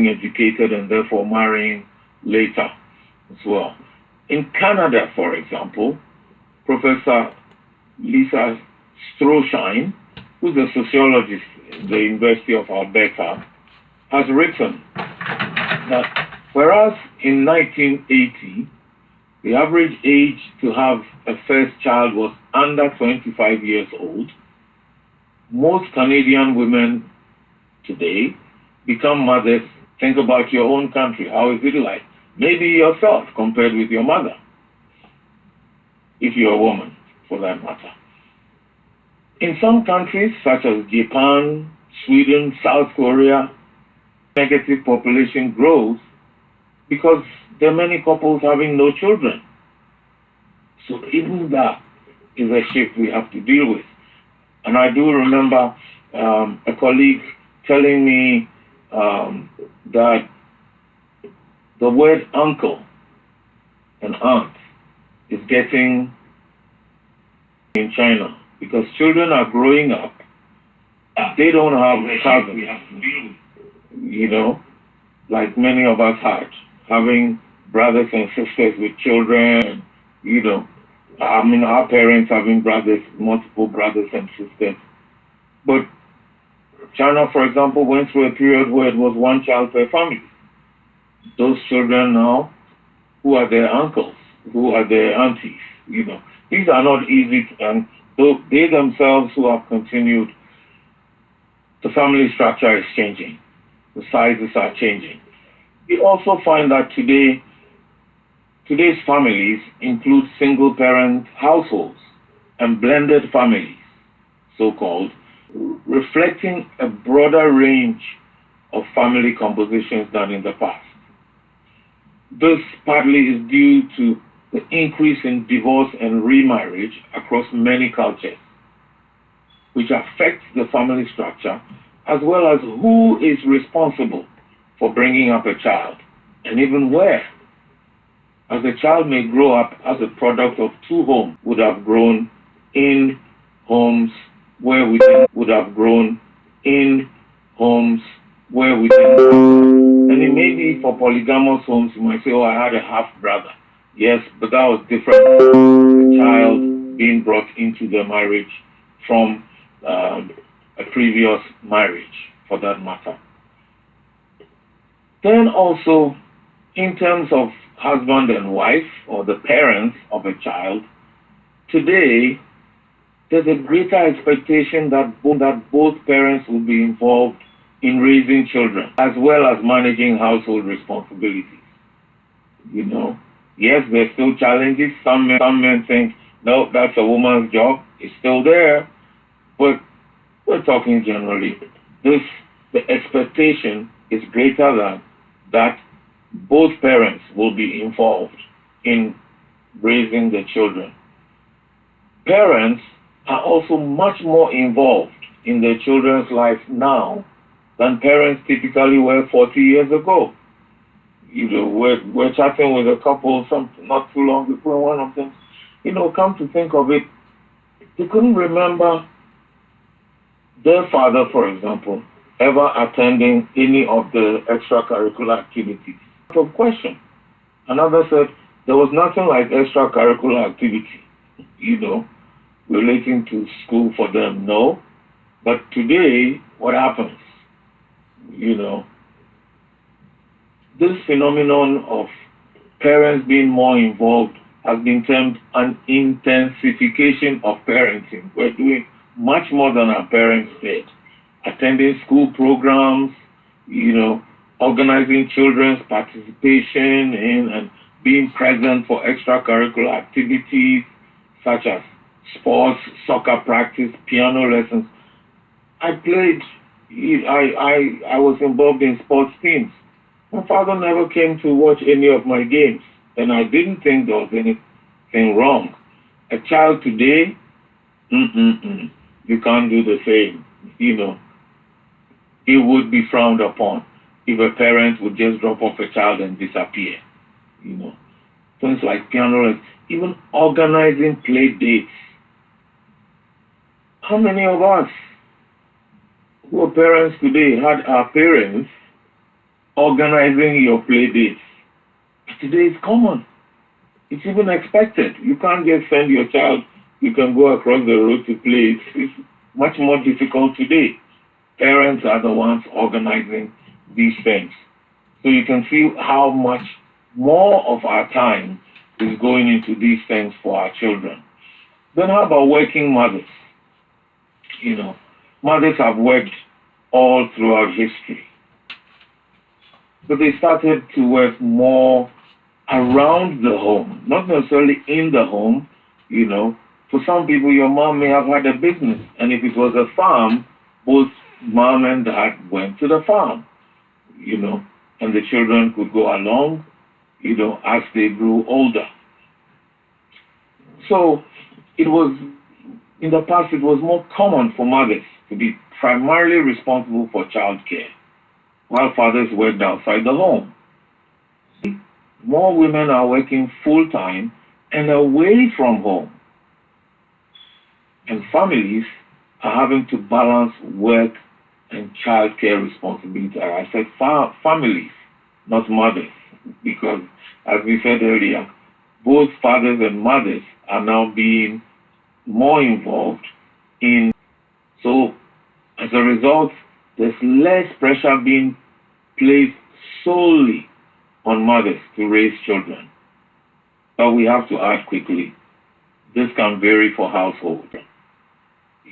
educated and therefore marrying later as well. In Canada, for example, Professor Lisa Stroshine, who's a sociologist at the University of Alberta, has written that whereas in 1980, the average age to have a first child was under 25 years old, most Canadian women today become mothers. Think about your own country. How is it like? Maybe yourself compared with your mother, if you're a woman, for that matter. In some countries, such as Japan, Sweden, South Korea, negative population growth because there are many couples having no children. So even that is a shift we have to deal with. And I do remember a colleague telling me that the word uncle and aunt is getting in China because children are growing up. They don't have cousins, you know, like many of us had, having brothers and sisters with children, you know. I mean, our parents having brothers, multiple brothers and sisters. But China, for example, went through a period where it was one child per family. Those children now, who are their uncles, who are their aunties, you know. These are not easy, and they themselves who have continued, the family structure is changing. The sizes are changing. We also find that today's families include single-parent households and blended families, so-called, reflecting a broader range of family compositions than in the past. This partly is due to the increase in divorce and remarriage across many cultures, which affects the family structure as well as who is responsible for bringing up a child and even where. As a child may grow up as a product of two homes, would have grown in homes where we would have grown in homes where we didn't. And it may be for polygamous homes, you might say, oh, I had a half brother. Yes, but that was different. A child being brought into the marriage from a previous marriage, for that matter. Then also, in terms of husband and wife, or the parents of a child, today, there's a greater expectation that both parents will be involved in raising children, as well as managing household responsibilities. You know, yes, there's still challenges. Some men think, no, that's a woman's job. It's still there. But we're talking generally. The expectation is greater than that both parents will be involved in raising the children. Parents are also much more involved in their children's life now than parents typically were 40 years ago. You know, we're chatting with a couple not too long ago, and one of them, you know, come to think of it, they couldn't remember their father, for example, ever attending any of the extracurricular activities. Of question. Another said there was nothing like extracurricular activity, you know, relating to school for them. No. But today, what happens? You know, this phenomenon of parents being more involved has been termed an intensification of parenting. We're doing much more than our parents did. Attending school programs, you know, organizing children's participation in and being present for extracurricular activities such as sports, soccer practice, piano lessons. I was involved in sports teams. My father never came to watch any of my games, and I didn't think there was anything wrong. A child today, you can't do the same, you know. It would be frowned upon if a parent would just drop off a child and disappear, you know. Things like piano lessons, even organizing play dates. How many of us who are parents today had our parents organizing your play dates. Today it's common. It's even expected. You can't just send your child, you can go across the road to play. It's much more difficult today. Parents are the ones organizing these things. So you can see how much more of our time is going into these things for our children. Then how about working mothers? You know, mothers have worked all throughout history. But they started to work more around the home, not necessarily in the home. You know, for some people, your mom may have had a business, and if it was a farm, both mom and dad went to the farm, you know, and the children could go along, you know, as they grew older. So it was, in the past, it was more common for mothers to be primarily responsible for child care, while fathers worked outside the home. More women are working full-time and away from home. And families are having to balance work and child care responsibility. I said families, not mothers, because as we said earlier, both fathers and mothers are now being more involved in. So as a result, there's less pressure being placed solely on mothers to raise children. But we have to add quickly, this can vary for households.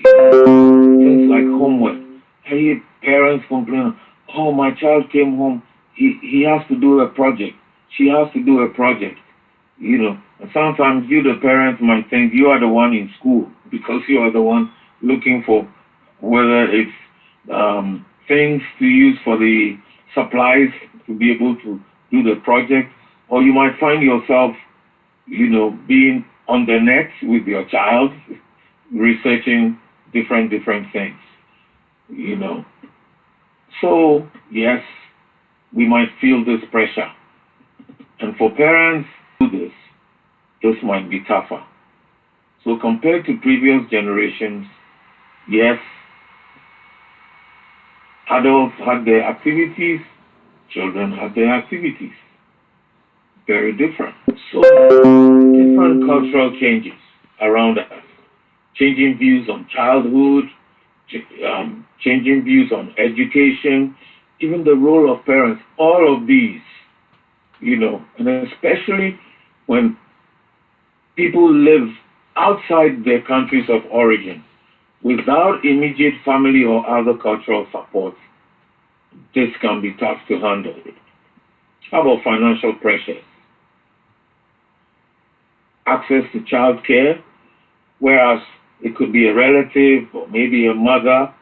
Things like homework. I hear parents complain, oh, my child came home, he has to do a project. She has to do a project. You know, and sometimes you, the parents, might think you are the one in school because you are the one looking for whether it's things to use for the supplies to be able to do the project, or you might find yourself, you know, being on the net with your child, researching different things, you know. So, yes, we might feel this pressure. And for parents to do this might be tougher. So compared to previous generations, yes, adults had their activities, children had their activities. Very different. So different cultural changes around us. Changing views on childhood, changing views on education, even the role of parents, all of these, you know, and especially when people live outside their countries of origin without immediate family or other cultural support, this can be tough to handle. How about financial pressures? Access to child care, whereas it could be a relative or maybe a mother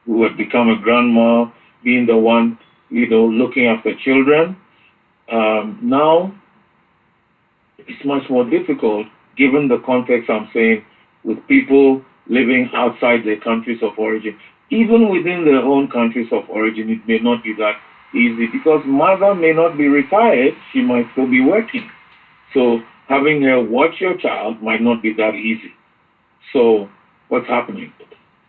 who had become a grandma, being the one, you know, looking after children. Now, it's much more difficult given the context I'm saying with people living outside their countries of origin. Even within their own countries of origin, it may not be that easy because mother may not be retired, she might still be working. So having her watch your child might not be that easy. So what's happening?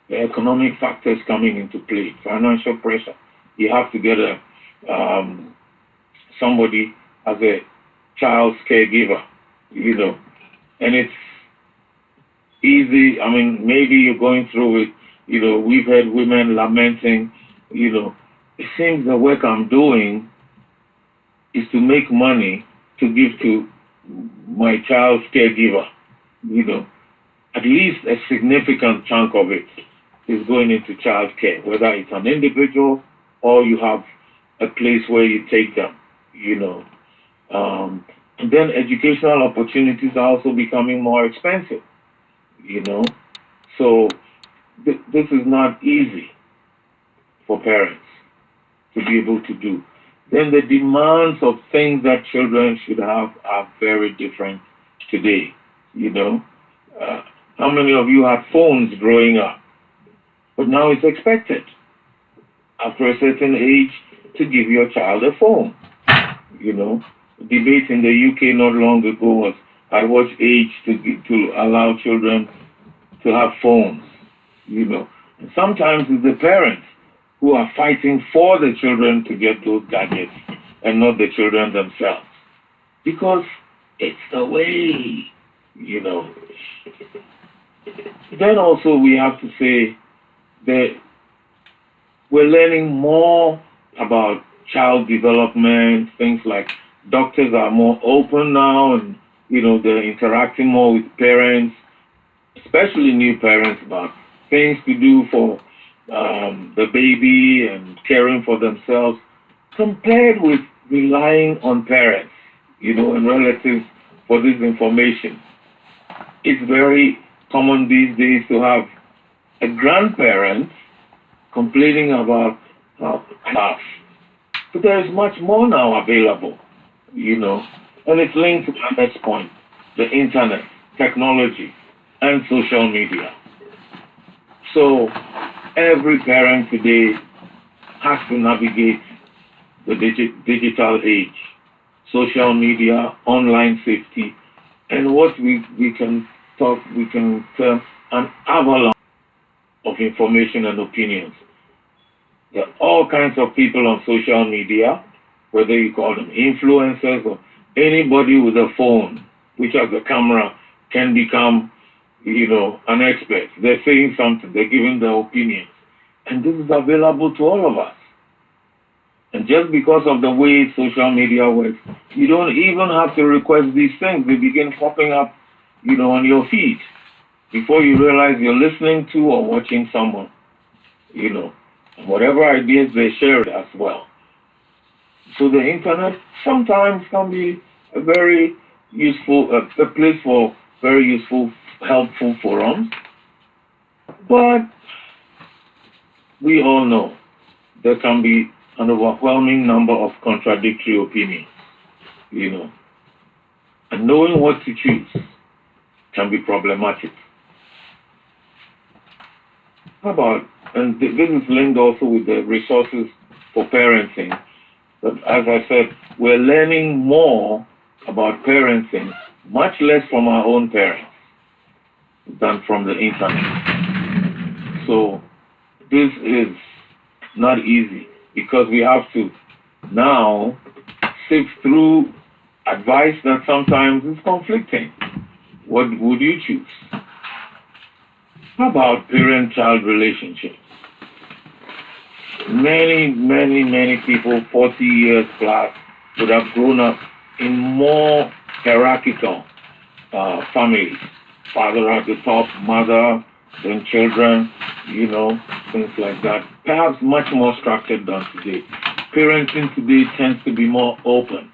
The economic factors coming into play, financial pressure. You have to get somebody as a child's caregiver, you know, and it's easy. I mean, maybe you're going through it. You know, we've heard women lamenting, you know, it seems the work I'm doing is to make money to give to my child's caregiver, you know. At least a significant chunk of it is going into child care, whether it's an individual or you have a place where you take them, you know. And then educational opportunities are also becoming more expensive, you know. So this is not easy for parents to be able to do. Then the demands of things that children should have are very different today, you know. How many of you had phones growing up? But now it's expected after a certain age to give your child a phone, you know. The debate in the UK not long ago was at what age to allow children to have phones, you know. And sometimes it's the parents who are fighting for the children to get those gadgets and not the children themselves. Because it's the way, you know. Then also we have to say that we're learning more about child development, things like doctors are more open now and, you know, they're interacting more with parents, especially new parents, about things to do for the baby and caring for themselves, compared with relying on parents, you know, and relatives for this information. It's very common these days to have a grandparent complaining about class. But there is much more now available, you know, and it's linked to my next point, the internet, technology, and social media. So every parent today has to navigate the digital age, social media, online safety, and what we can term an avalanche of information and opinions. There are all kinds of people on social media, whether you call them influencers or anybody with a phone, which has a camera, can become, you know, an expert. They're saying something, they're giving their opinions. And this is available to all of us. And just because of the way social media works, you don't even have to request these things. They begin popping up, you know, on your feed before you realize you're listening to or watching someone, you know. Whatever ideas they share as well. So the internet sometimes can be a very useful, a place for very useful, helpful forums. But we all know there can be an overwhelming number of contradictory opinions, you know. And knowing what to choose can be problematic. How about, and this is linked also with the resources for parenting, but as I said, we're learning more about parenting, much less from our own parents than from the internet. So this is not easy because we have to now sift through advice that sometimes is conflicting. What would you choose? How about parent-child relationships? Many people, 40 years plus, would have grown up in more hierarchical families. Father at the top, mother, then children, you know, things like that. Perhaps much more structured than today. Parenting today tends to be more open,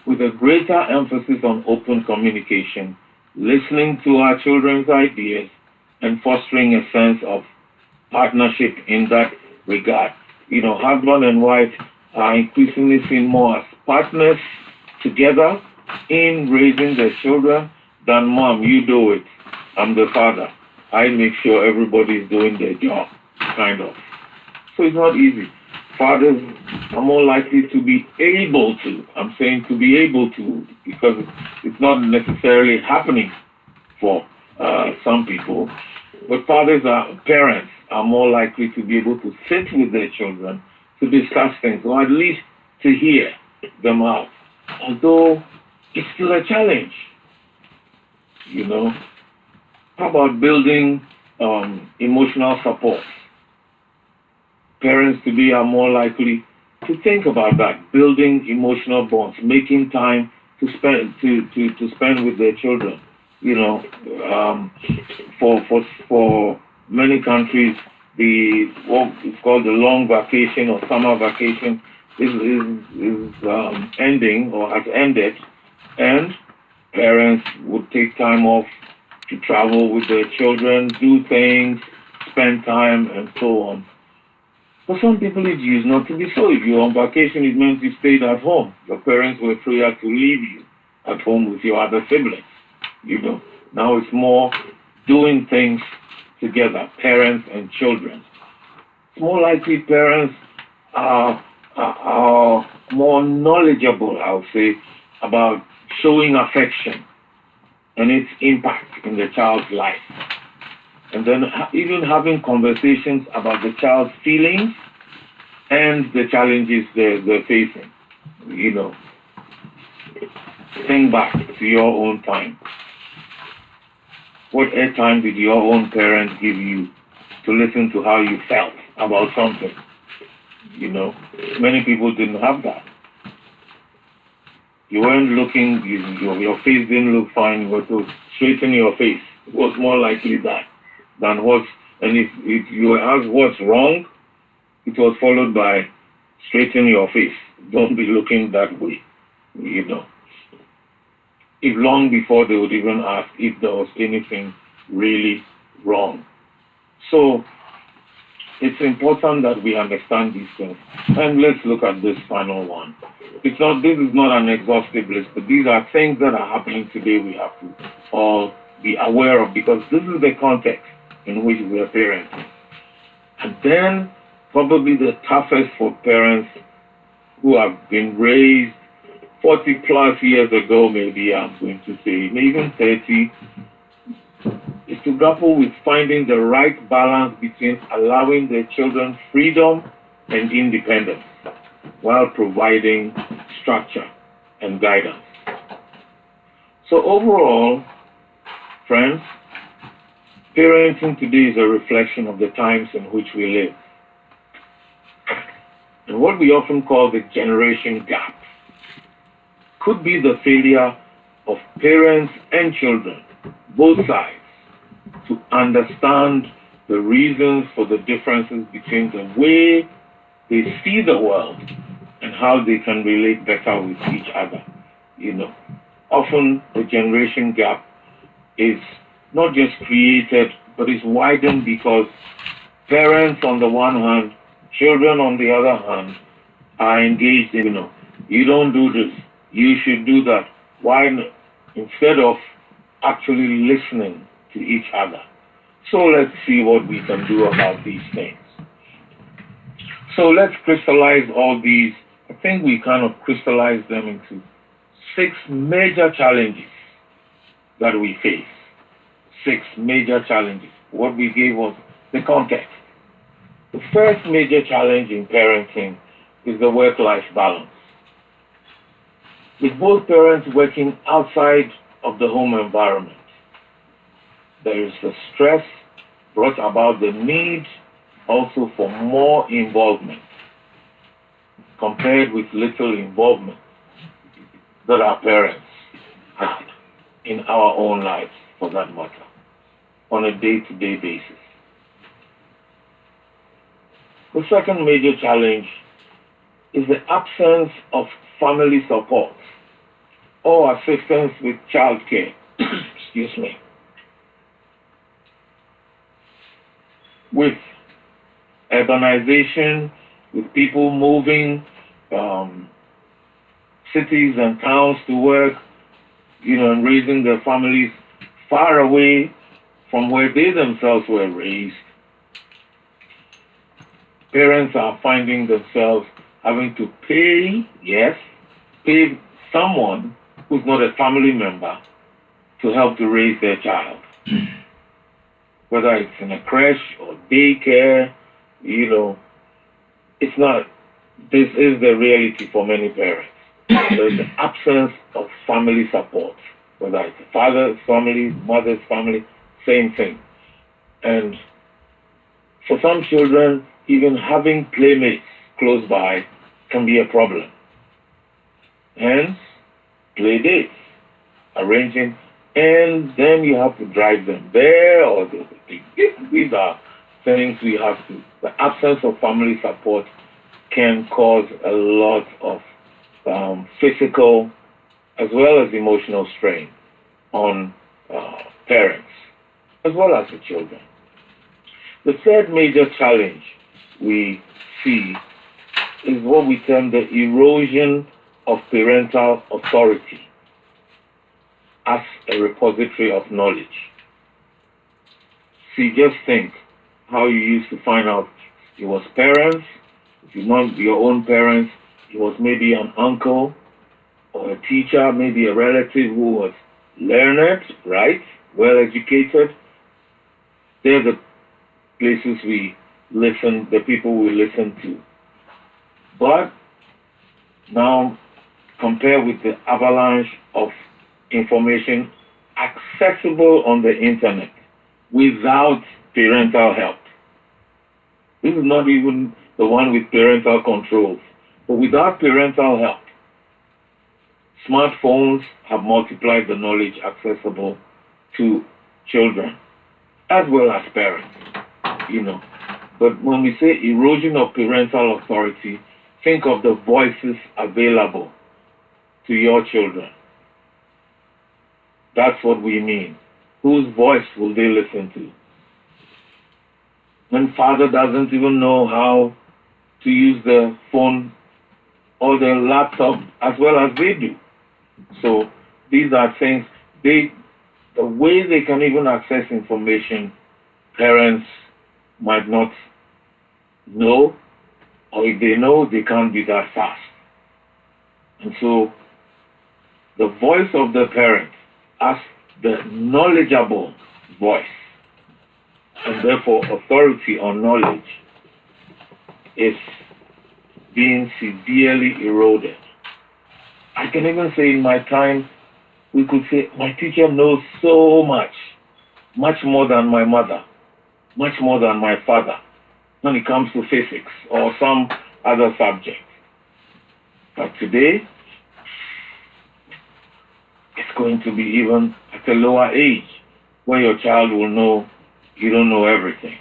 with a greater emphasis on open communication, listening to our children's ideas, and fostering a sense of partnership in that regard. You know, husband and wife are increasingly seen more as partners together in raising their children than mom, you do it, I'm the father. I make sure everybody is doing their job, kind of. So it's not easy. Fathers are more likely to be able to, I'm saying to be able to, because it's not necessarily happening for some people, but parents are more likely to be able to sit with their children to discuss things, or at least to hear them out. Although it's still a challenge, you know. How about building emotional support? Parents today are more likely to think about that, building emotional bonds, making time to spend with their children. You know, for many countries, what is called the long vacation or summer vacation is ending or has ended, and parents would take time off to travel with their children, do things, spend time, and so on. For some people, it's used not to be so. If you're on vacation, it meant you stayed at home. Your parents were freer to leave you at home with your other siblings. You know, now it's more doing things together, parents and children. It's more likely parents are more knowledgeable, I would say, about showing affection and its impact in the child's life. and then even having conversations about the child's feelings and the challenges they're facing. You know, think back to your own time. What airtime did your own parents give you to listen to how you felt about something? You know, many people didn't have that. You weren't looking, your face didn't look fine, you were to straighten your face. It was more likely that than what's, and if you were asked what's wrong, it was followed by straighten your face. Don't be looking that way, you know. If long before they would even ask if there was anything really wrong. So it's important that we understand these things. And let's look at this final one. This is not an exhaustive list, but these are things that are happening today we have to all be aware of, because this is the context in which we are parenting. And then probably the toughest for parents who have been raised 40 plus years ago, maybe I'm going to say, maybe even 30, is to grapple with finding the right balance between allowing their children freedom and independence while providing structure and guidance. So overall, friends, parenting today is a reflection of the times in which we live. And what we often call the generation gap could be the failure of parents and children, both sides, to understand the reasons for the differences between the way they see the world and how they can relate better with each other. You know, often the generation gap is not just created, but is widened because parents on the one hand, children on the other hand, are engaged in, you don't do this, you should do that. Why instead of actually listening to each other? So let's see what we can do about these things. So let's crystallize all these. I think we kind of crystallize them into 6 major challenges that we face. 6 major challenges. What we gave was the context. The first major challenge in parenting is the work-life balance. With both parents working outside of the home environment, there is the stress brought about the need also for more involvement compared with little involvement that our parents have in our own lives, for that matter, on a day-to-day basis. The second major challenge is the absence of family support or assistance with childcare. Excuse me. With urbanization, with people moving cities and towns to work, and raising their families far away from where they themselves were raised, parents are finding themselves having to pay someone who's not a family member to help to raise their child. Whether it's in a creche or daycare, it's not. This is the reality for many parents. There's the absence of family support, whether it's a father's family, mother's family, same thing. And for some children, even having playmates close by can be a problem. Hence, play dates, arranging, and then you have to drive them there, or these are things we have to. The absence of family support can cause a lot of physical as well as emotional strain on parents as well as the children. The third major challenge we see is what we term the erosion of parental authority as a repository of knowledge. See, just think how you used to find out it was parents, if you're not your own parents, it was maybe an uncle or a teacher, maybe a relative who was learned, right, well educated, They're the places we listen, the people we listen to. But now compare with the avalanche of information accessible on the internet without parental help. This is not even the one with parental controls, but without parental help. Smartphones have multiplied the knowledge accessible to children as well as parents, you know. But when we say erosion of parental authority, think of the voices available to your children. That's what we mean. Whose voice will they listen to? When father doesn't even know how to use the phone or the laptop as well as they do. So these are things, the way they can even access information, parents might not know, or if they know, they can't be that fast. And so the voice of the parent as the knowledgeable voice, and therefore authority on knowledge, is being severely eroded. I can even say in my time, we could say my teacher knows so much, much more than my mother, much more than my father, when it comes to physics or some other subject. But today, it's going to be even at a lower age where your child will know you don't know everything.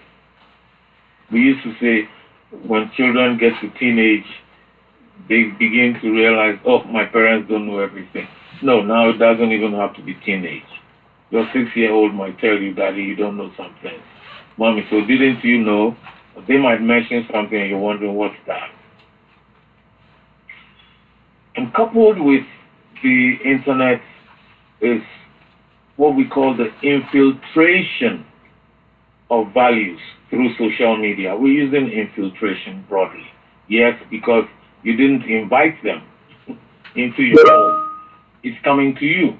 We used to say when children get to teenage, they begin to realize, oh, my parents don't know everything. No, now it doesn't even have to be teenage. Your 6-year-old might tell you, Daddy, you don't know something. Mommy, so didn't you know? They might mention something and you're wondering, what's that? And coupled with the internet is what we call the infiltration of values through social media. We're using infiltration broadly. Yes, because you didn't invite them into your home. It's coming to you.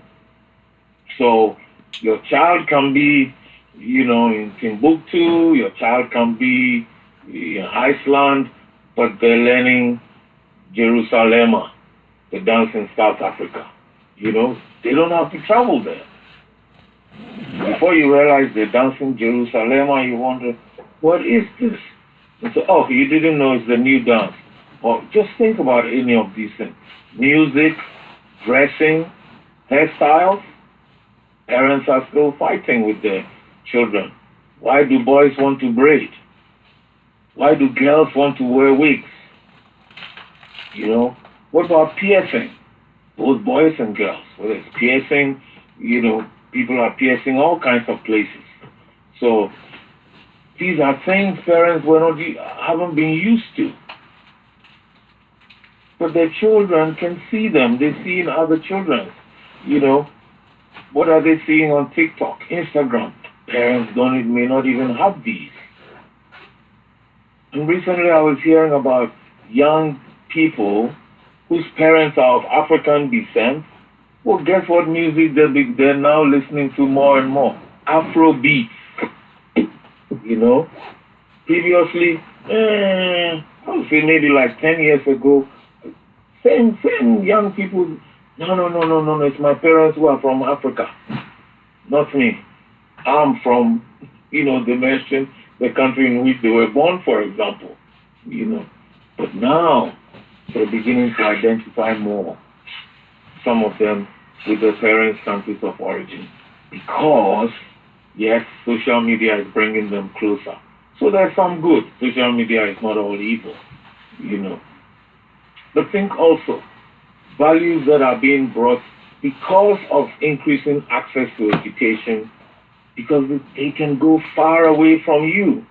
So your child can be, in Timbuktu, your child can be in Iceland, but they're learning Jerusalem, the dance in South Africa. They don't have to travel there. Before you realize they're dancing Jerusalem, you wonder, what is this? And so, oh, you didn't know it's the new dance. Or just think about any of these things. Music, dressing, hairstyles. Parents are still fighting with their children. Why do boys want to braid? Why do girls want to wear wigs? What about piercing? Both boys and girls. Whether it's piercing, people are piercing all kinds of places. So these are things parents haven't been used to. But their children can see them. They see in other children. What are they seeing on TikTok, Instagram? Parents may not even have these. And recently I was hearing about young people whose parents are of African descent. Well, guess what music they're now listening to more and more? Afrobeat. Previously, I would say maybe like 10 years ago, same young people, no, it's my parents who are from Africa, not me. I'm from, they mentioned the country in which they were born, for example, But now, they're beginning to identify more, some of them with their parents' countries of origin, because, yes, social media is bringing them closer. So there's some good. Social media is not all evil, But think also, values that are being brought because of increasing access to education, because they can go far away from you,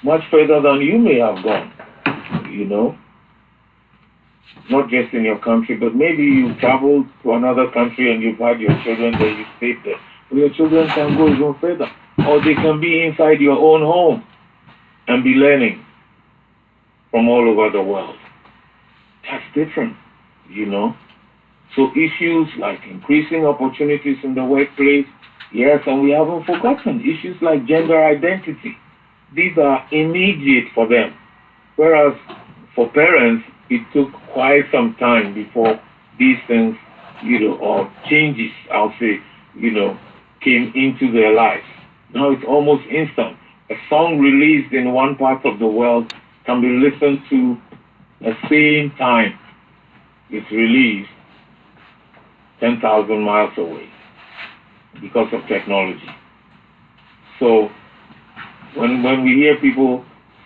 much further than you may have gone, Not just in your country, but maybe you traveled to another country and you've had your children there, you stayed there. So your children can go even further. Or they can be inside your own home and be learning from all over the world. That's different, So issues like increasing opportunities in the workplace, Yes, and we haven't forgotten issues like gender identity. These are immediate for them. Whereas for parents, it took quite some time before these things, or changes, I'll say, came into their lives. Now it's almost instant. A song released in one part of the world can be listened to the same time it's released 10,000 miles away because of technology. So when we hear people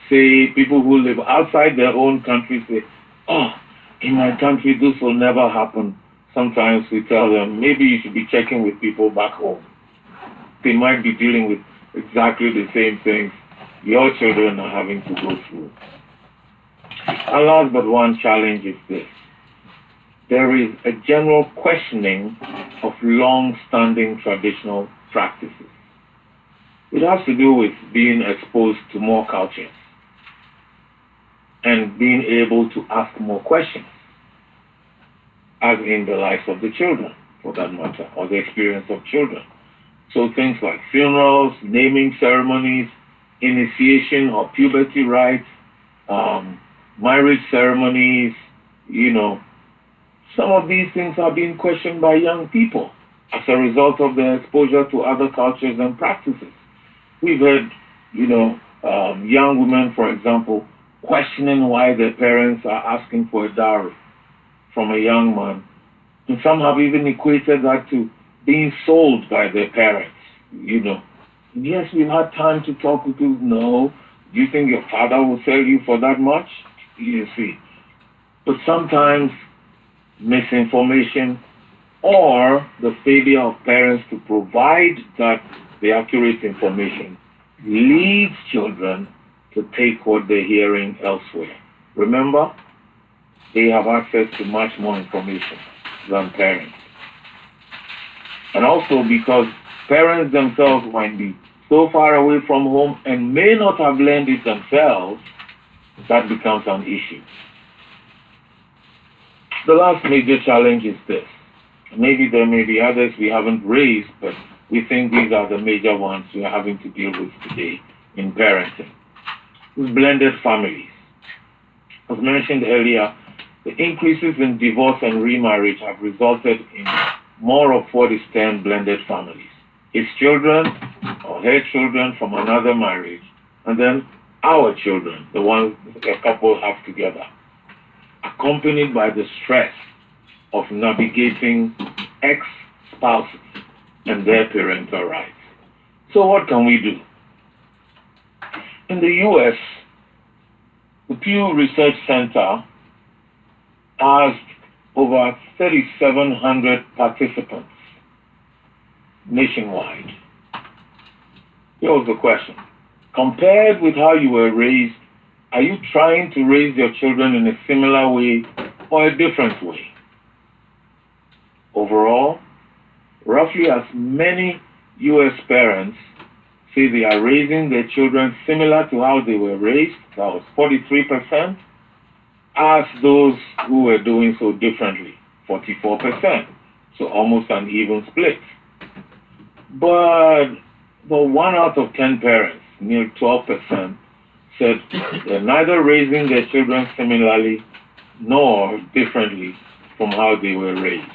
who live outside their own country say, oh, in my country this will never happen, sometimes we tell them, maybe you should be checking with people back home. They might be dealing with exactly the same things your children are having to go through. And last but one challenge is this. There is a general questioning of long-standing traditional practices. It has to do with being exposed to more cultures and being able to ask more questions, as in the lives of the children, for that matter, or the experience of children. So things like funerals, naming ceremonies, initiation or puberty rites, marriage ceremonies, some of these things are being questioned by young people as a result of their exposure to other cultures and practices. We've heard, young women, for example, questioning why their parents are asking for a dowry from a young man. And some have even equated that to being sold by their parents, Yes, we've had time to talk with you. No. Do you think your father will sell you for that much? You see. But sometimes misinformation or the failure of parents to provide the accurate information leads children to take what they're hearing elsewhere. Remember, they have access to much more information than parents. And also because parents themselves might be so far away from home and may not have learned it themselves, that becomes an issue. The last major challenge is this. Maybe there may be others we haven't raised, but we think these are the major ones we are having to deal with today in parenting. Blended families. As mentioned earlier, the increases in divorce and remarriage have resulted in more of what is termed blended families. His children or her children from another marriage, and then our children, the ones a couple have together, accompanied by the stress of navigating ex-spouses and their parental rights. So what can we do? In the US, the Pew Research Center asked over 3,700 participants nationwide. Here was the question. Compared with how you were raised, are you trying to raise your children in a similar way or a different way? Overall, roughly as many US parents say they are raising their children similar to how they were raised, that was 43%, as those who were doing so differently, 44%. So almost an even split. But 1 out of 10 parents, near 12%, said they're neither raising their children similarly nor differently from how they were raised.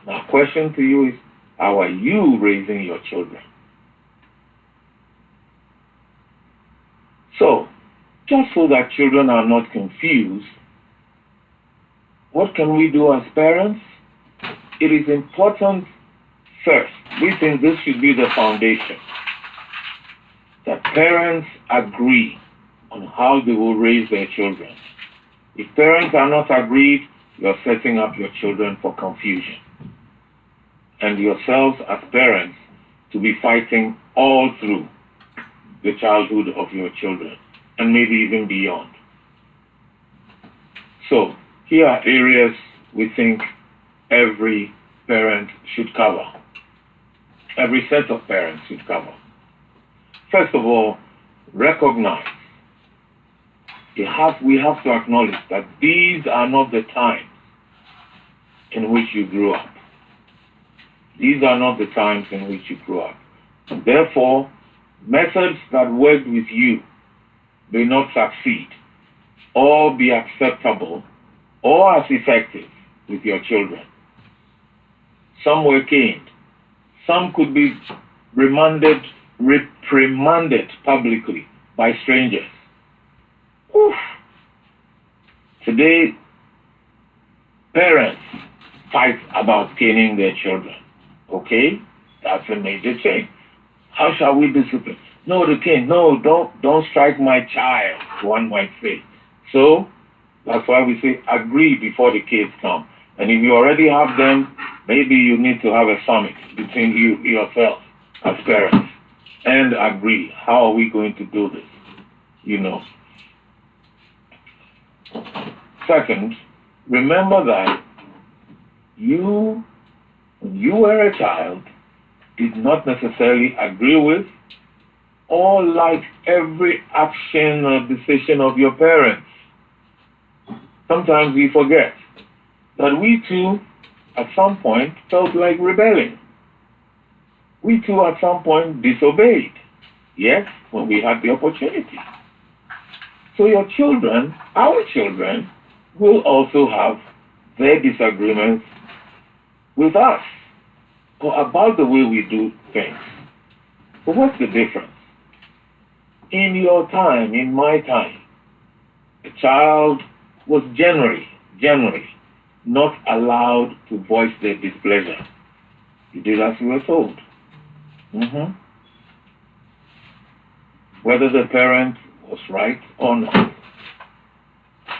Now, question to you is, how are you raising your children? So, just so that children are not confused, what can we do as parents? It is important, first, we think this should be the foundation, that parents agree on how they will raise their children. If parents are not agreed, you're setting up your children for confusion, and yourselves as parents to be fighting all through the childhood of your children, and maybe even beyond. So, here are areas we think every parent should cover. Every set of parents should cover. First of all, recognize. We have to acknowledge that these are not the times in which you grew up. These are not the times in which you grew up. Therefore, methods that worked with you may not succeed or be acceptable or as effective with your children. Some were caned. Some could be reprimanded publicly by strangers. Oof. Today, parents fight about caning their children. Okay? That's a major change. How shall we discipline? No, the cane. No, don't strike my child, one might say. So, that's why we say agree before the kids come. And if you already have them, maybe you need to have a summit between yourself as parents and agree. How are we going to do this? Second, remember that when you were a child, did not necessarily agree with or like every action or decision of your parents. Sometimes we forget that we too, at some point, felt like rebelling. We too, at some point, disobeyed. Yes, when we had the opportunity. So your children, our children, will also have their disagreements with us or about the way we do things. But what's the difference? In your time, in my time, a child was generally not allowed to voice their displeasure. You did as you were told. Whether the parent was right or not.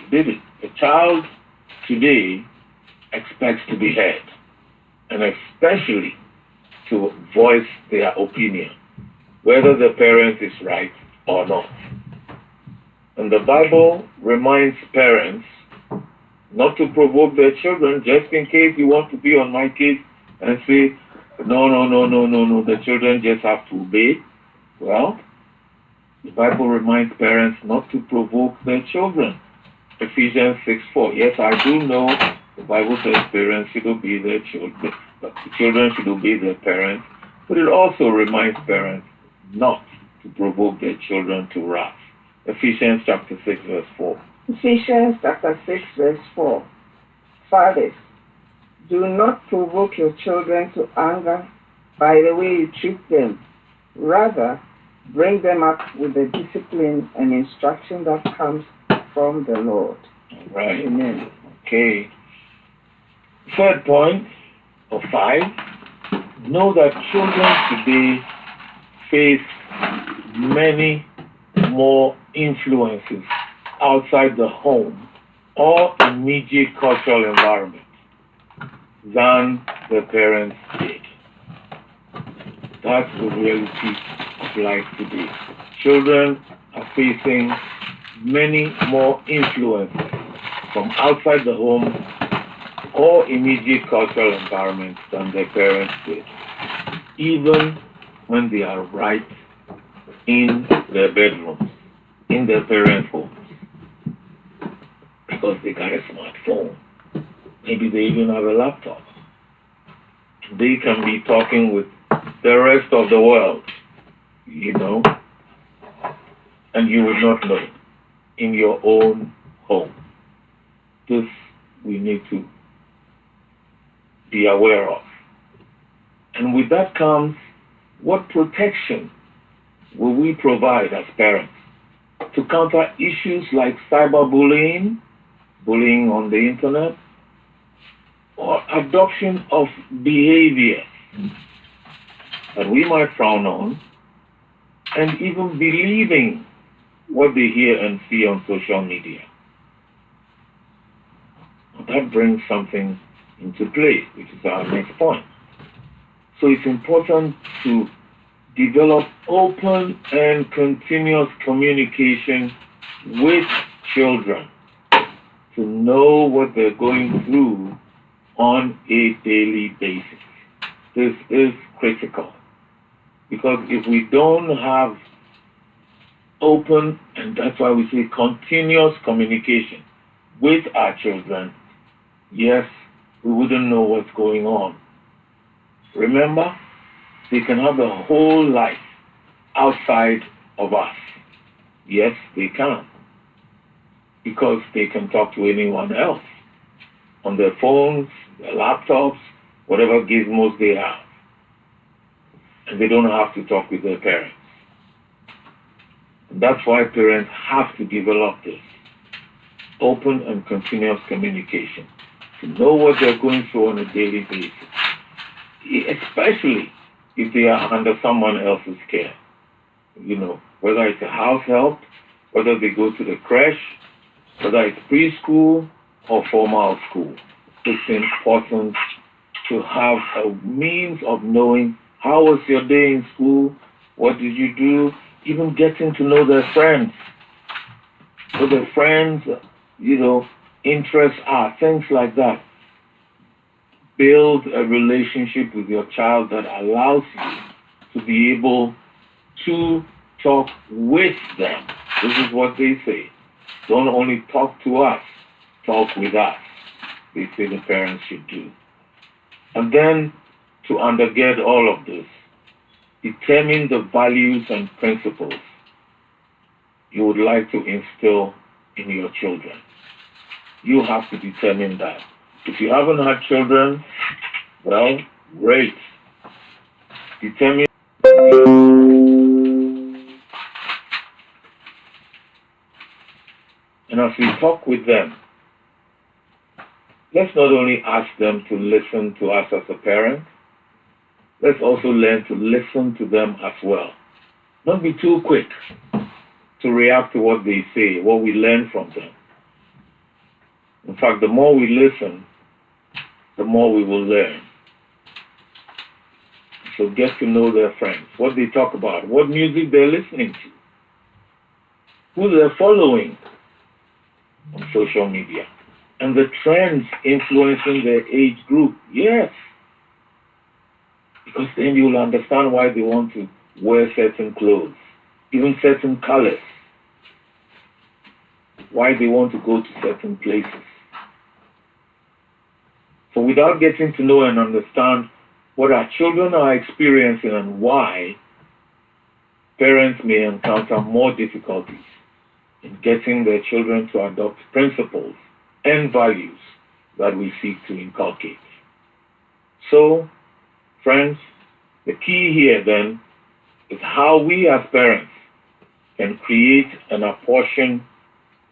You did it. A child today expects to be heard, and especially to voice their opinion, whether the parent is right or not. And the Bible reminds parents not to provoke their children, just in case you want to be on my case and say, no, the children just have to obey. Well, the Bible reminds parents not to provoke their children. Ephesians 6:4. Yes, I do know the Bible says parents should obey their children, but the children should obey their parents. But it also reminds parents not to provoke their children to wrath. Ephesians chapter 6, verse 4. Ephesians chapter 6, verse 4. Fathers, do not provoke your children to anger by the way you treat them. Rather, bring them up with the discipline and instruction that comes from the Lord. Right. Amen. Okay. Third point of 5. Know that children today face many more influences outside the home or immediate cultural environment than their parents did. That's the reality of life today. Children are facing many more influences from outside the home or immediate cultural environments than their parents did, even when they are right in their bedrooms, in their parents' homes, because they got a smartphone. Maybe they even have a laptop. They can be talking with the rest of the world, and you would not know in your own home. This we need to be aware of. And with that comes, what protection will we provide as parents to counter issues like cyberbullying, bullying on the internet, or adoption of behavior that we might frown on, and even believing what they hear and see on social media? That brings something into play, which is our next point. So it's important to develop open and continuous communication with children to know what they're going through on a daily basis. This is critical, because if we don't have open, and that's why we say continuous communication with our children, yes, we wouldn't know what's going on. Remember, they can have a whole life outside of us. Yes, they can. Because they can talk to anyone else on their phones, their laptops, whatever gizmos they have. And they don't have to talk with their parents. And that's why parents have to develop this open and continuous communication to know what they're going through on a daily basis, especially if they are under someone else's care. Whether it's a house help, whether they go to the creche, whether it's preschool or formal school. It's important to have a means of knowing how was your day in school, what did you do, even getting to know their friends. What their friends, interests are, things like that. Build a relationship with your child that allows you to be able to talk with them. This is what they say. Don't only talk to us, talk with us. They say the parents should do. And then, to undergird all of this, determine the values and principles you would like to instill in your children. You have to determine that. If you haven't had children, well, great. Determine. And as we talk with them, let's not only ask them to listen to us as a parent, let's also learn to listen to them as well. Don't be too quick to react to what they say, what we learn from them. In fact, the more we listen, the more we will learn. So get to know their friends, what they talk about, what music they're listening to, who they're following on social media, and the trends influencing their age group. Yes. Because then you will understand why they want to wear certain clothes, even certain colors, why they want to go to certain places. So without getting to know and understand what our children are experiencing and why, parents may encounter more difficulties in getting their children to adopt principles and values that we seek to inculcate. So, friends, the key here then is how we as parents can create and apportion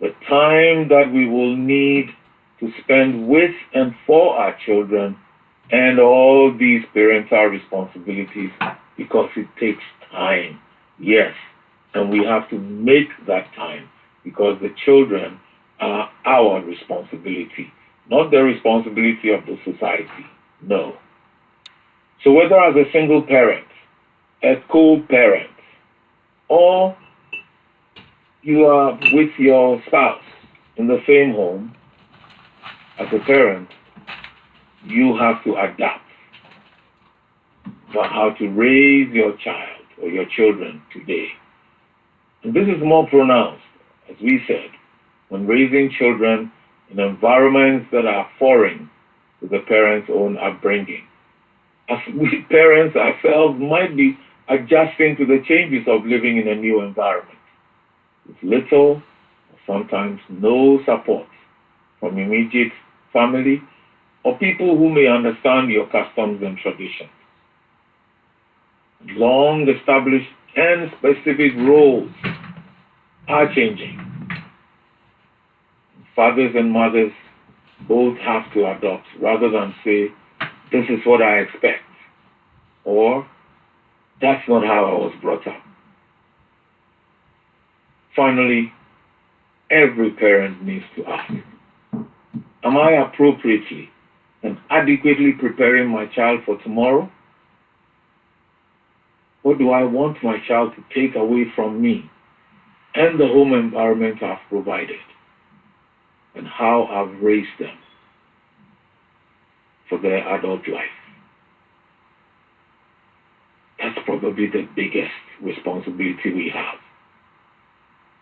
the time that we will need to spend with and for our children and all these parental responsibilities, because it takes time. Yes, and we have to make that time because the children are our responsibility, not the responsibility of the society. No. So whether as a single parent, a co-parent, or you are with your spouse in the same home, as a parent, you have to adapt about how to raise your child or your children today. And this is more pronounced, as we said, when raising children in environments that are foreign to the parents' own upbringing. As we parents ourselves might be adjusting to the changes of living in a new environment with little or sometimes no support from immediate family or people who may understand your customs and traditions. Long established and specific roles are changing. Fathers and mothers both have to adopt rather than say, this is what I expect, or that's not how I was brought up. Finally, every parent needs to ask, am I appropriately and adequately preparing my child for tomorrow? What do I want my child to take away from me and the home environment I've provided, and how I've raised them for their adult life? That's probably the biggest responsibility we have,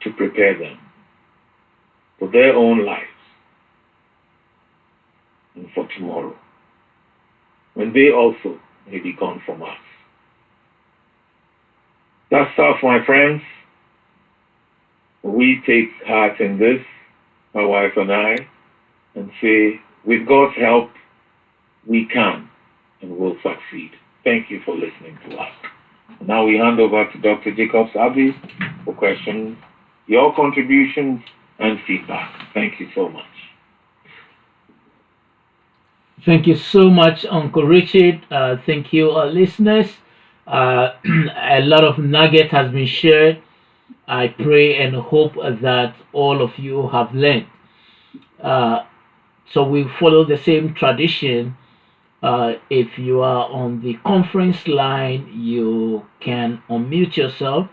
to prepare them for their own lives and for tomorrow, when they also may be gone from us. That's tough, my friends. We take heart in this, my wife and I, and say, with God's help, we can and will succeed. Thank you for listening to us. Now we hand over to Dr. Jacobs Abbey for questions, your contributions, and feedback. Thank you so much. Thank you so much, Uncle Richard. Thank you, listeners. A lot of nugget has been shared. I pray and hope that all of you have learned. So we follow the same tradition. If you are on the conference line, you can unmute yourself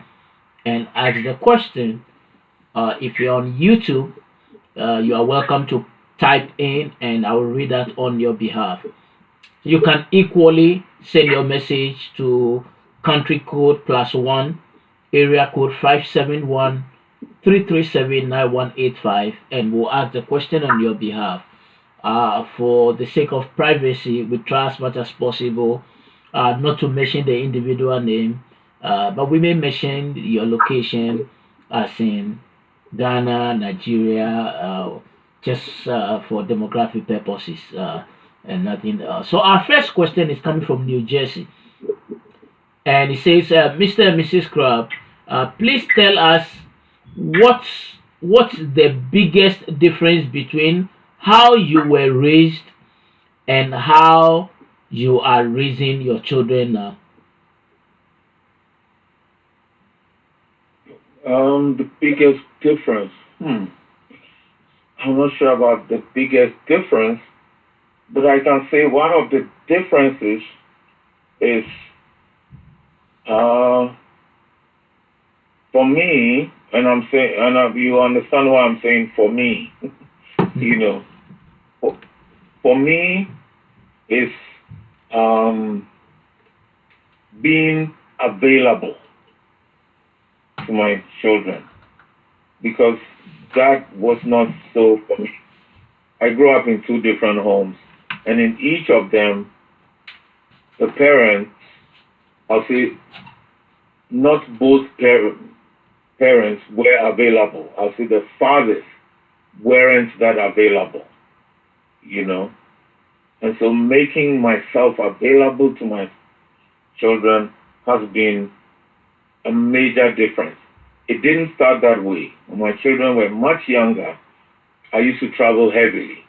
and ask the question. If you're on YouTube, you are welcome to type in and I will read that on your behalf. You can equally send your message to country code +1, area code 571-337-9185, and we'll ask the question on your behalf. For the sake of privacy, we try as much as possible not to mention the individual name, but we may mention your location as in Ghana, Nigeria, just for demographic purposes and nothing else. So our first question is coming from New Jersey. And it says, Mr. and Mrs. Crab, please tell us what's the biggest difference between how you were raised and how you are raising your children now. The biggest difference. I'm not sure about the biggest difference, but I can say one of the differences is for me, and I'm saying, and you understand why I'm saying for me, you know, for me is being available to my children, because that was not so for me. I grew up in two different homes, and in each of them, the parents, I'll say, not both parents were available. I'll say the fathers weren't that available, you know. And so making myself available to my children has been a major difference. It didn't start that way. When my children were much younger, I used to travel heavily.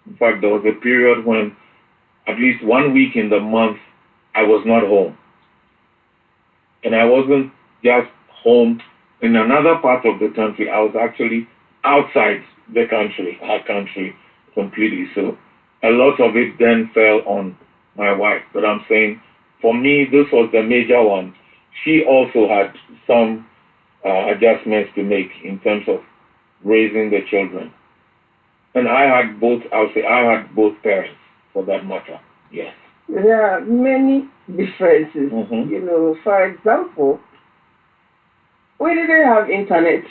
In fact, there was a period when at least 1 week in the month, I was not home. And I wasn't just home in another part of the country. I was actually outside the country, our country, completely. So a lot of it then fell on my wife. But I'm saying, for me, this was the major one. She also had some adjustments to make in terms of raising the children. And I had both, I would say I had both parents for that matter, yes. There are many differences. You know, for example, we didn't have internet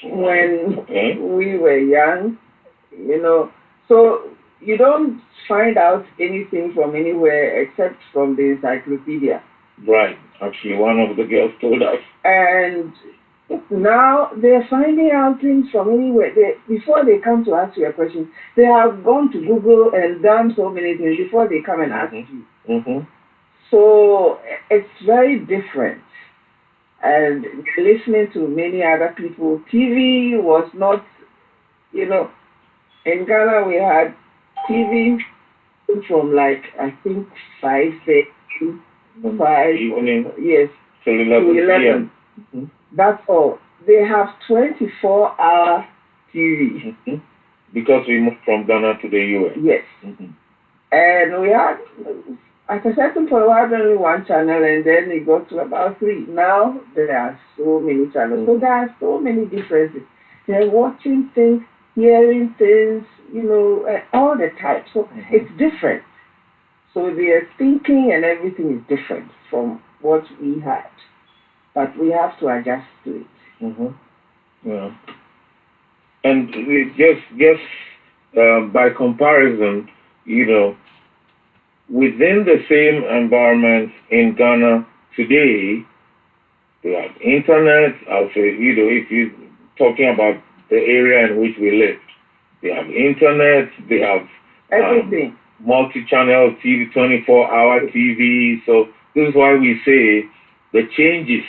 when we were young, you know, so you don't find out anything from anywhere except from the encyclopedia. Right. Actually, one of the girls told us. And now they're finding out things from anywhere. Before they come to ask you a question, they have gone to Google and done so many things before they come and ask you. So it's very different. And listening to many other people, TV was not, you know, in Ghana we had TV from like, I think 5 evening, yes, till 11 p.m. That's all. They have 24-hour TV. Because we moved from Ghana to the US. Yes. And we had, at a certain point, we had only one channel, and then it got to about 3. Now there are so many channels. So there are so many differences. They're watching things, hearing things, you know, all the time. So it's different. So their thinking and everything is different from what we had. But we have to adjust to it. Yeah. And just by comparison, you know, within the same environment in Ghana today, they have internet. I'll say, if you're talking about the area in which we live, they have internet, they have Everything. multi-channel TV, 24-hour TV. So this is why we say the changes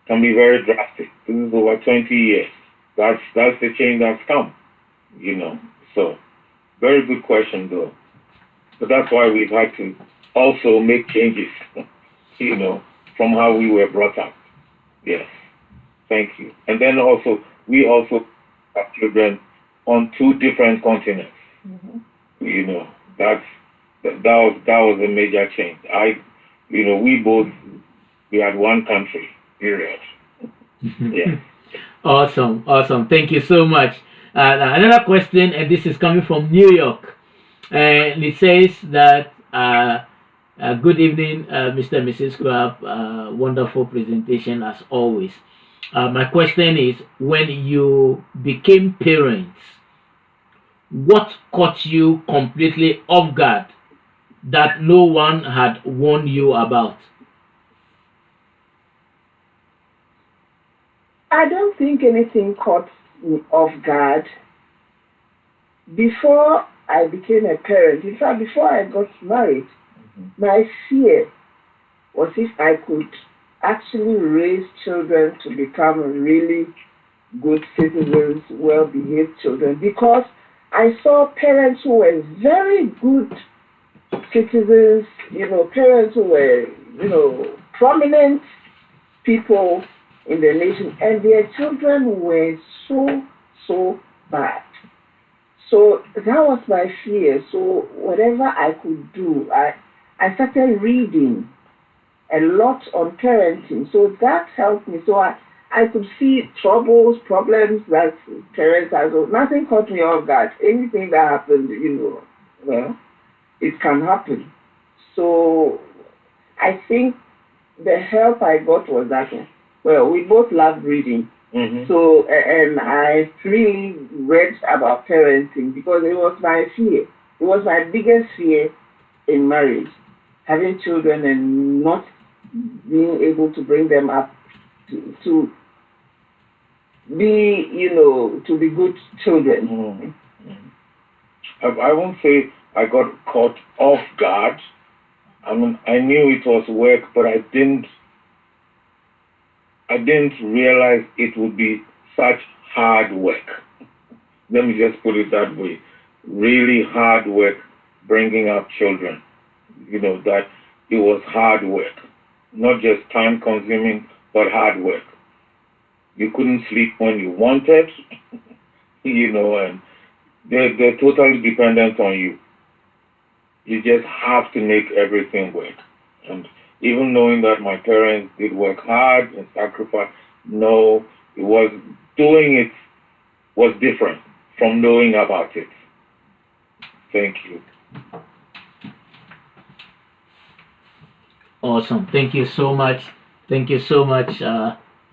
can be very drastic. This is over 20 years. That's the change that's come, So very good question, though. So that's why we've had to also make changes, from how we were brought up. Yes. Thank you. And then we also have children on 2 different continents. Mm-hmm. That was a major change. We had one country, period. Yeah. Awesome. Thank you so much. Another question, and this is coming from New York, and it says that good evening, Mr. and Mrs. Crab. Wonderful presentation as always. My question is, when you became parents, what caught you completely off guard that no one had warned you about? I don't think anything caught me off guard. Before I became a parent, in fact, before I got married, my fear was if I could actually raise children to become really good citizens, well-behaved children, because I saw parents who were very good citizens, parents who were, prominent people in the nation, and their children were so bad. So that was my fear. So whatever I could do, I started reading a lot on parenting. So that helped me. So I could see problems that parents have. So nothing caught me off guard. Anything that happened, well, it can happen. So I think the help I got was that, well, we both loved reading. Mm-hmm. So, and I really read about parenting because it was my fear. It was my biggest fear in marriage, having children and not being able to bring them up to be, to be good children. Mm-hmm. I won't say I got caught off guard. I mean, I knew it was work, but I didn't realize it would be such hard work. Let me just put it that way. Really hard work bringing up children. That it was hard work. Not just time consuming, but hard work. You couldn't sleep when you wanted, and they're totally dependent on you. You just have to make everything work. And even knowing that my parents did work hard and sacrifice, no, doing it was different from knowing about it. Thank you. Awesome. Thank you so much. Thank you so much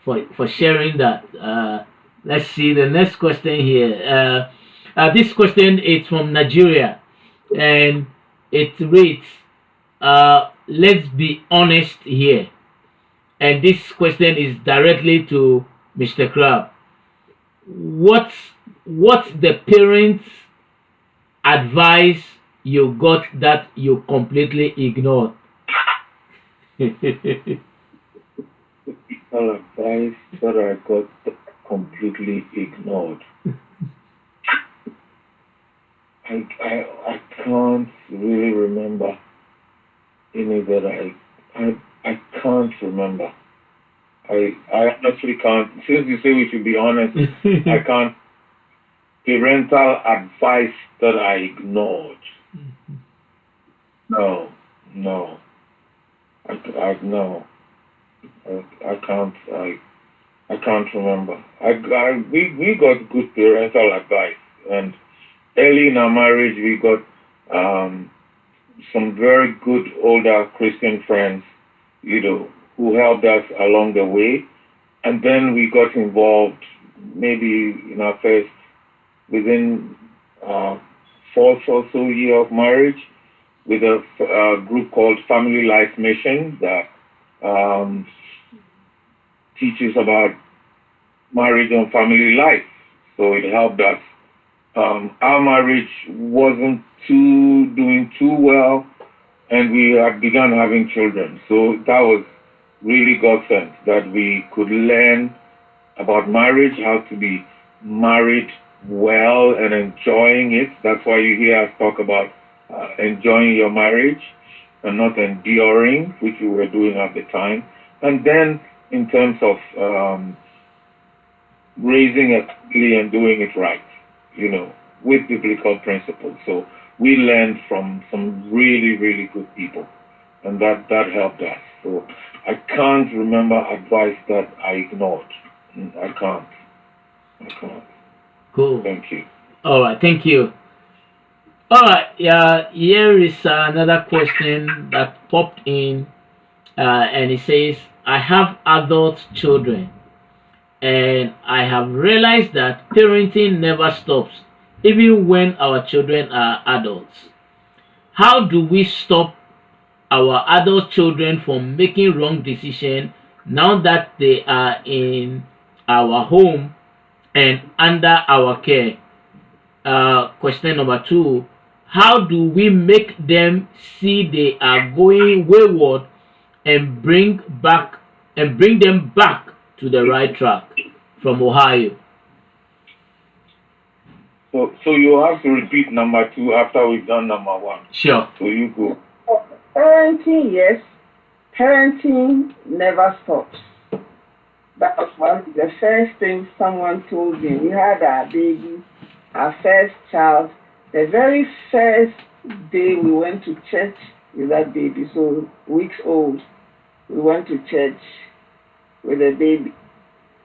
for sharing that. Let's see the next question here. This question is from Nigeria, and it reads, let's be honest here. And this question is directly to Mr. Crab. What's the parents' advice you got that you completely ignored? All advice that I got completely ignored. I can't really remember any that I can't remember. I honestly can't. Since you say we should be honest, I can't. Parental advice that I ignored. No. I can't. I can't remember. We got good parental advice, and early in our marriage we got some very good older Christian friends, who helped us along the way, and then we got involved maybe in our first within fourth or so year of marriage. with a group called Family Life Mission that teaches about marriage and family life. So it helped us. Our marriage wasn't doing too well, and we had begun having children. So that was really God sent, that we could learn about marriage, how to be married well and enjoying it. That's why you hear us talk about enjoying your marriage and not enduring, which we were doing at the time. And then in terms of raising a family and doing it right, with biblical principles. So we learned from some really, really good people, and that helped us. So I can't remember advice that I ignored. I can't. Cool. Thank you. All right, thank you. All right, yeah, here is another question that popped in, and it says, I have adult children, and I have realized that parenting never stops, even when our children are adults. How do we stop our adult children from making wrong decisions now that they are in our home and under our care? Question number 2, how do we make them see they are going wayward and bring them back to the right track? From Ohio. So you have to repeat number 2 after we've done number 1. Sure. So you go. Parenting, yes. Parenting never stops. That was one of the first things someone told me. We had our baby, our first child. The very first day we went to church with that baby, so weeks old, we went to church with the baby.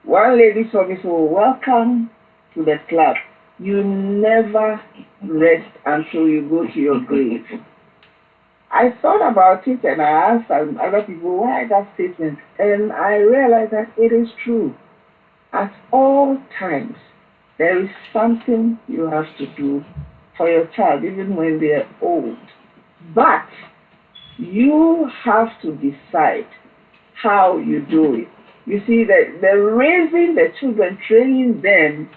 One lady told me, so welcome to the club. You never rest until you go to your grave. I thought about it and I asked other people, why that statement? And I realized that it is true. At all times, there is something you have to do for your child, even when they are old. But you have to decide how you do it. You see, the raising the children, training them,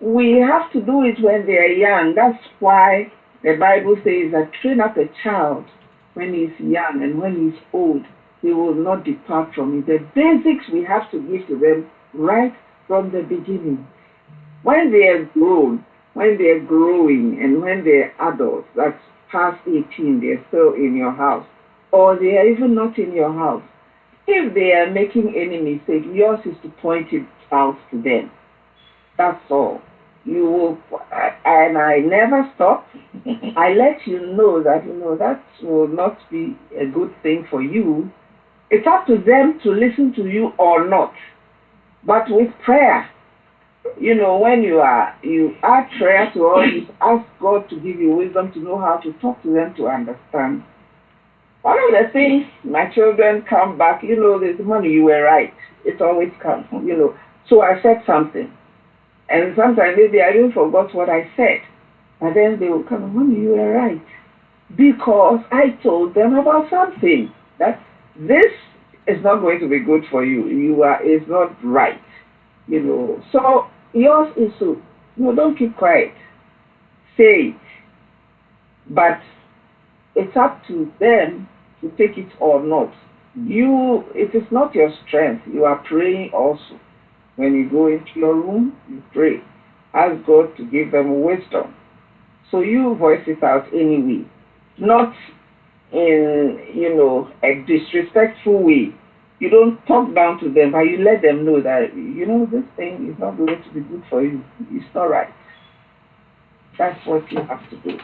we have to do it when they are young. That's why the Bible says that train up a child when he's young, and when he's old, he will not depart from it. The basics we have to give to them right from the beginning. When they are grown, when they are growing, and when they are adults, that's past 18, they're still in your house, or they are even not in your house. If they are making any mistake, yours is to point it out to them. That's all. You will, and I never stop. I let you know that that will not be a good thing for you. It's up to them to listen to you or not. But with prayer, when you add prayer to all, you ask God to give you wisdom to know how to talk to them to understand. One of the things my children come back, there's money, you were right. It always comes, So I said something. And sometimes maybe I even forgot what I said. And then they will come, Mommy, you were right. Because I told them about something. That this is not going to be good for you. It's not right. So yours is to, don't keep quiet. Say it. But it's up to them to take it or not. It is not your strength. You are praying also. When you go into your room, you pray. Ask God to give them wisdom. So you voice it out anyway. Not in, a disrespectful way. You don't talk down to them, but you let them know that, this thing is not going to be good for you. It's not right. That's what you have to do.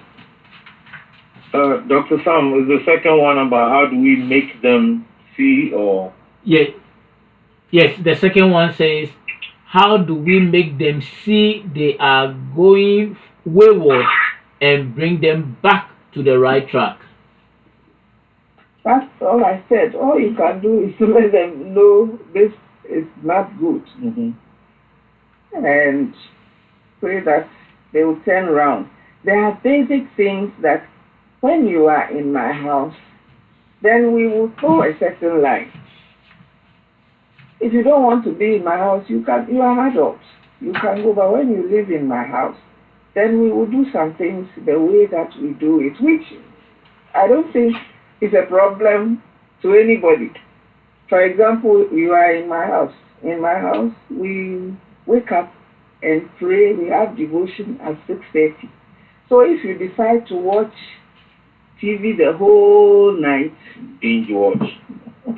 Dr. Sam, is the second one about how do we make them see or... Yeah. Yes, the second one says, how do we make them see they are going wayward and bring them back to the right track? That's all I said. All you can do is to let them know this is not good. Mm-hmm. And pray that they will turn around. There are basic things that when you are in my house, then we will draw a certain line. If you don't want to be in my house, you can. You are an adult. You can go. But when you live in my house, then we will do some things the way that we do it, which I don't think is a problem to anybody. For example, you are in my house. In my house, we wake up and pray. We have devotion at 6:30. So if you decide to watch TV the whole night, Binge watch.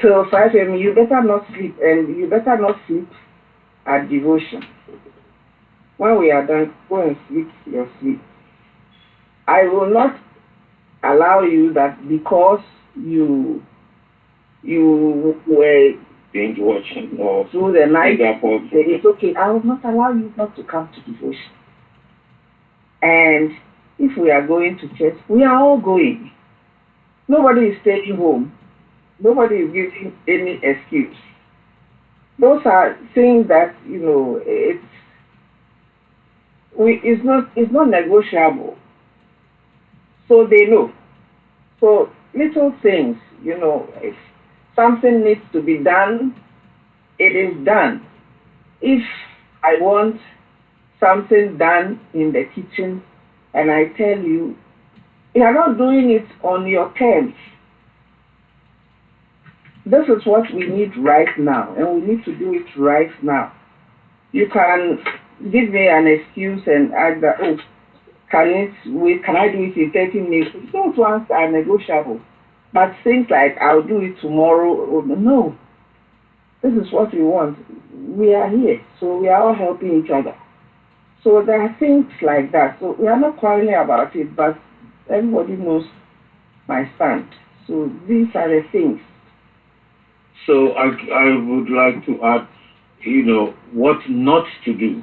till 5 a.m., you better not sleep, and you better not sleep at devotion. When we are done, go and sleep your sleep. I will not allow you that because you were Binge watching or through the night, Singapore. it's okay. I will not allow you not to come to devotion. And if we are going to church, we are all going. Nobody is staying home. Nobody is giving any excuse. Those are things that it's not negotiable. So they know. So little things, if something needs to be done, it is done. If I want something done in the kitchen and I tell you, you are not doing it on your terms. This is what we need right now, and we need to do it right now. You can give me an excuse and ask that, oh, can I do it in 30 minutes? Those ones are negotiable. But things like, I'll do it tomorrow, no. This is what we want. We are here, so we are all helping each other. So there are things like that. So we are not quarreling about it, but everybody knows my stand. So these are the things. So I would like to add, what not to do.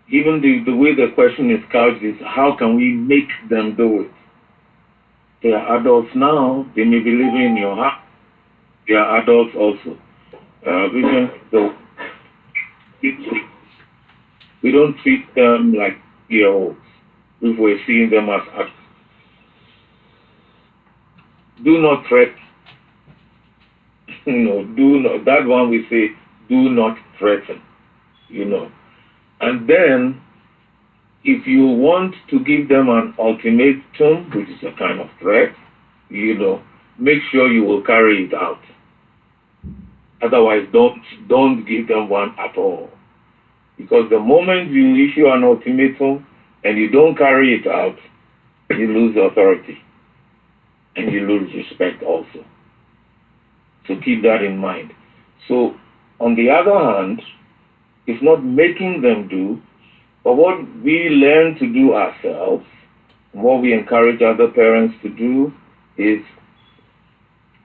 Even the way the question is couched is, how can we make them do it? They are adults now. They may be living in your house. They are adults also. We don't treat them like year-olds if we're seeing them as adults. Do not threaten. Do not. That one we say, do not threaten. And then, if you want to give them an ultimatum, which is a kind of threat, make sure you will carry it out. Otherwise, don't give them one at all. Because the moment you issue an ultimatum and you don't carry it out, you lose authority and you lose respect also. So keep that in mind. So, on the other hand, it's not making them do, but what we learn to do ourselves, and what we encourage other parents to do is,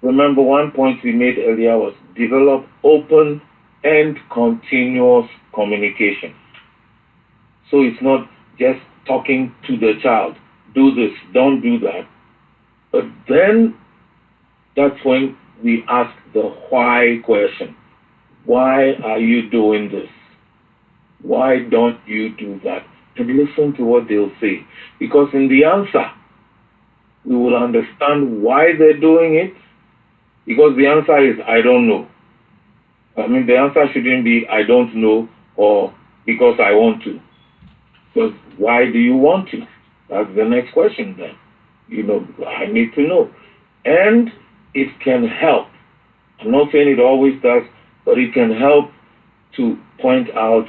remember one point we made earlier was develop open and continuous communication. So it's not just talking to the child, do this, don't do that. But then that's when we ask the why question. Why are you doing this? Why don't you do that? And listen to what they'll say. Because in the answer, we will understand why they're doing it. Because the answer is, I don't know. The answer shouldn't be, I don't know, or because I want to. Because why do you want to? That's the next question then. I need to know. And it can help. I'm not saying it always does, but it can help to point out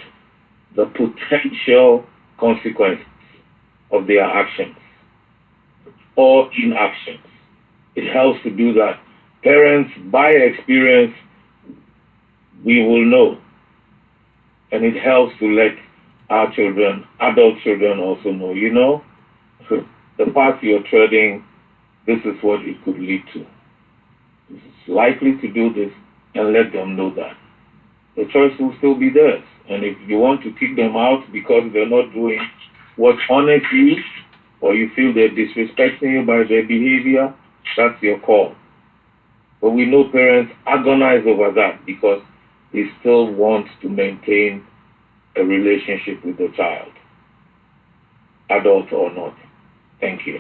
the potential consequences of their actions or inactions. It helps to do that. Parents, by experience, we will know. And it helps to let our children, adult children also know, the path you're treading, this is what it could lead to. It's likely to do this, and let them know that. The choice will still be theirs. And if you want to kick them out because they're not doing what honors you, or you feel they're disrespecting you by their behavior, that's your call. But we know parents agonize over that because they still want to maintain a relationship with the child, adult or not. Thank you.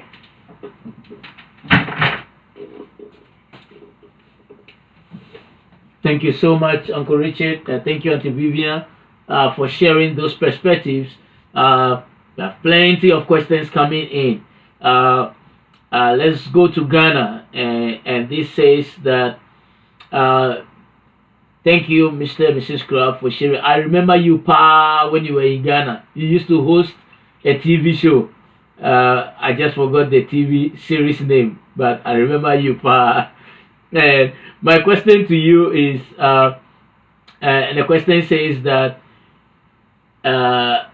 Thank you so much, Uncle Richard. Thank you, Auntie Vivian, for sharing those perspectives. We have plenty of questions coming in. Uh, let's go to Ghana, and this says that uh, thank you, Mr. and Mrs. Craft, for sharing. I remember you, Pa, when you were in Ghana. You used to host a TV show. I just forgot the TV series name, but I remember you, Pa. And my question to you is, and the question says that, uh,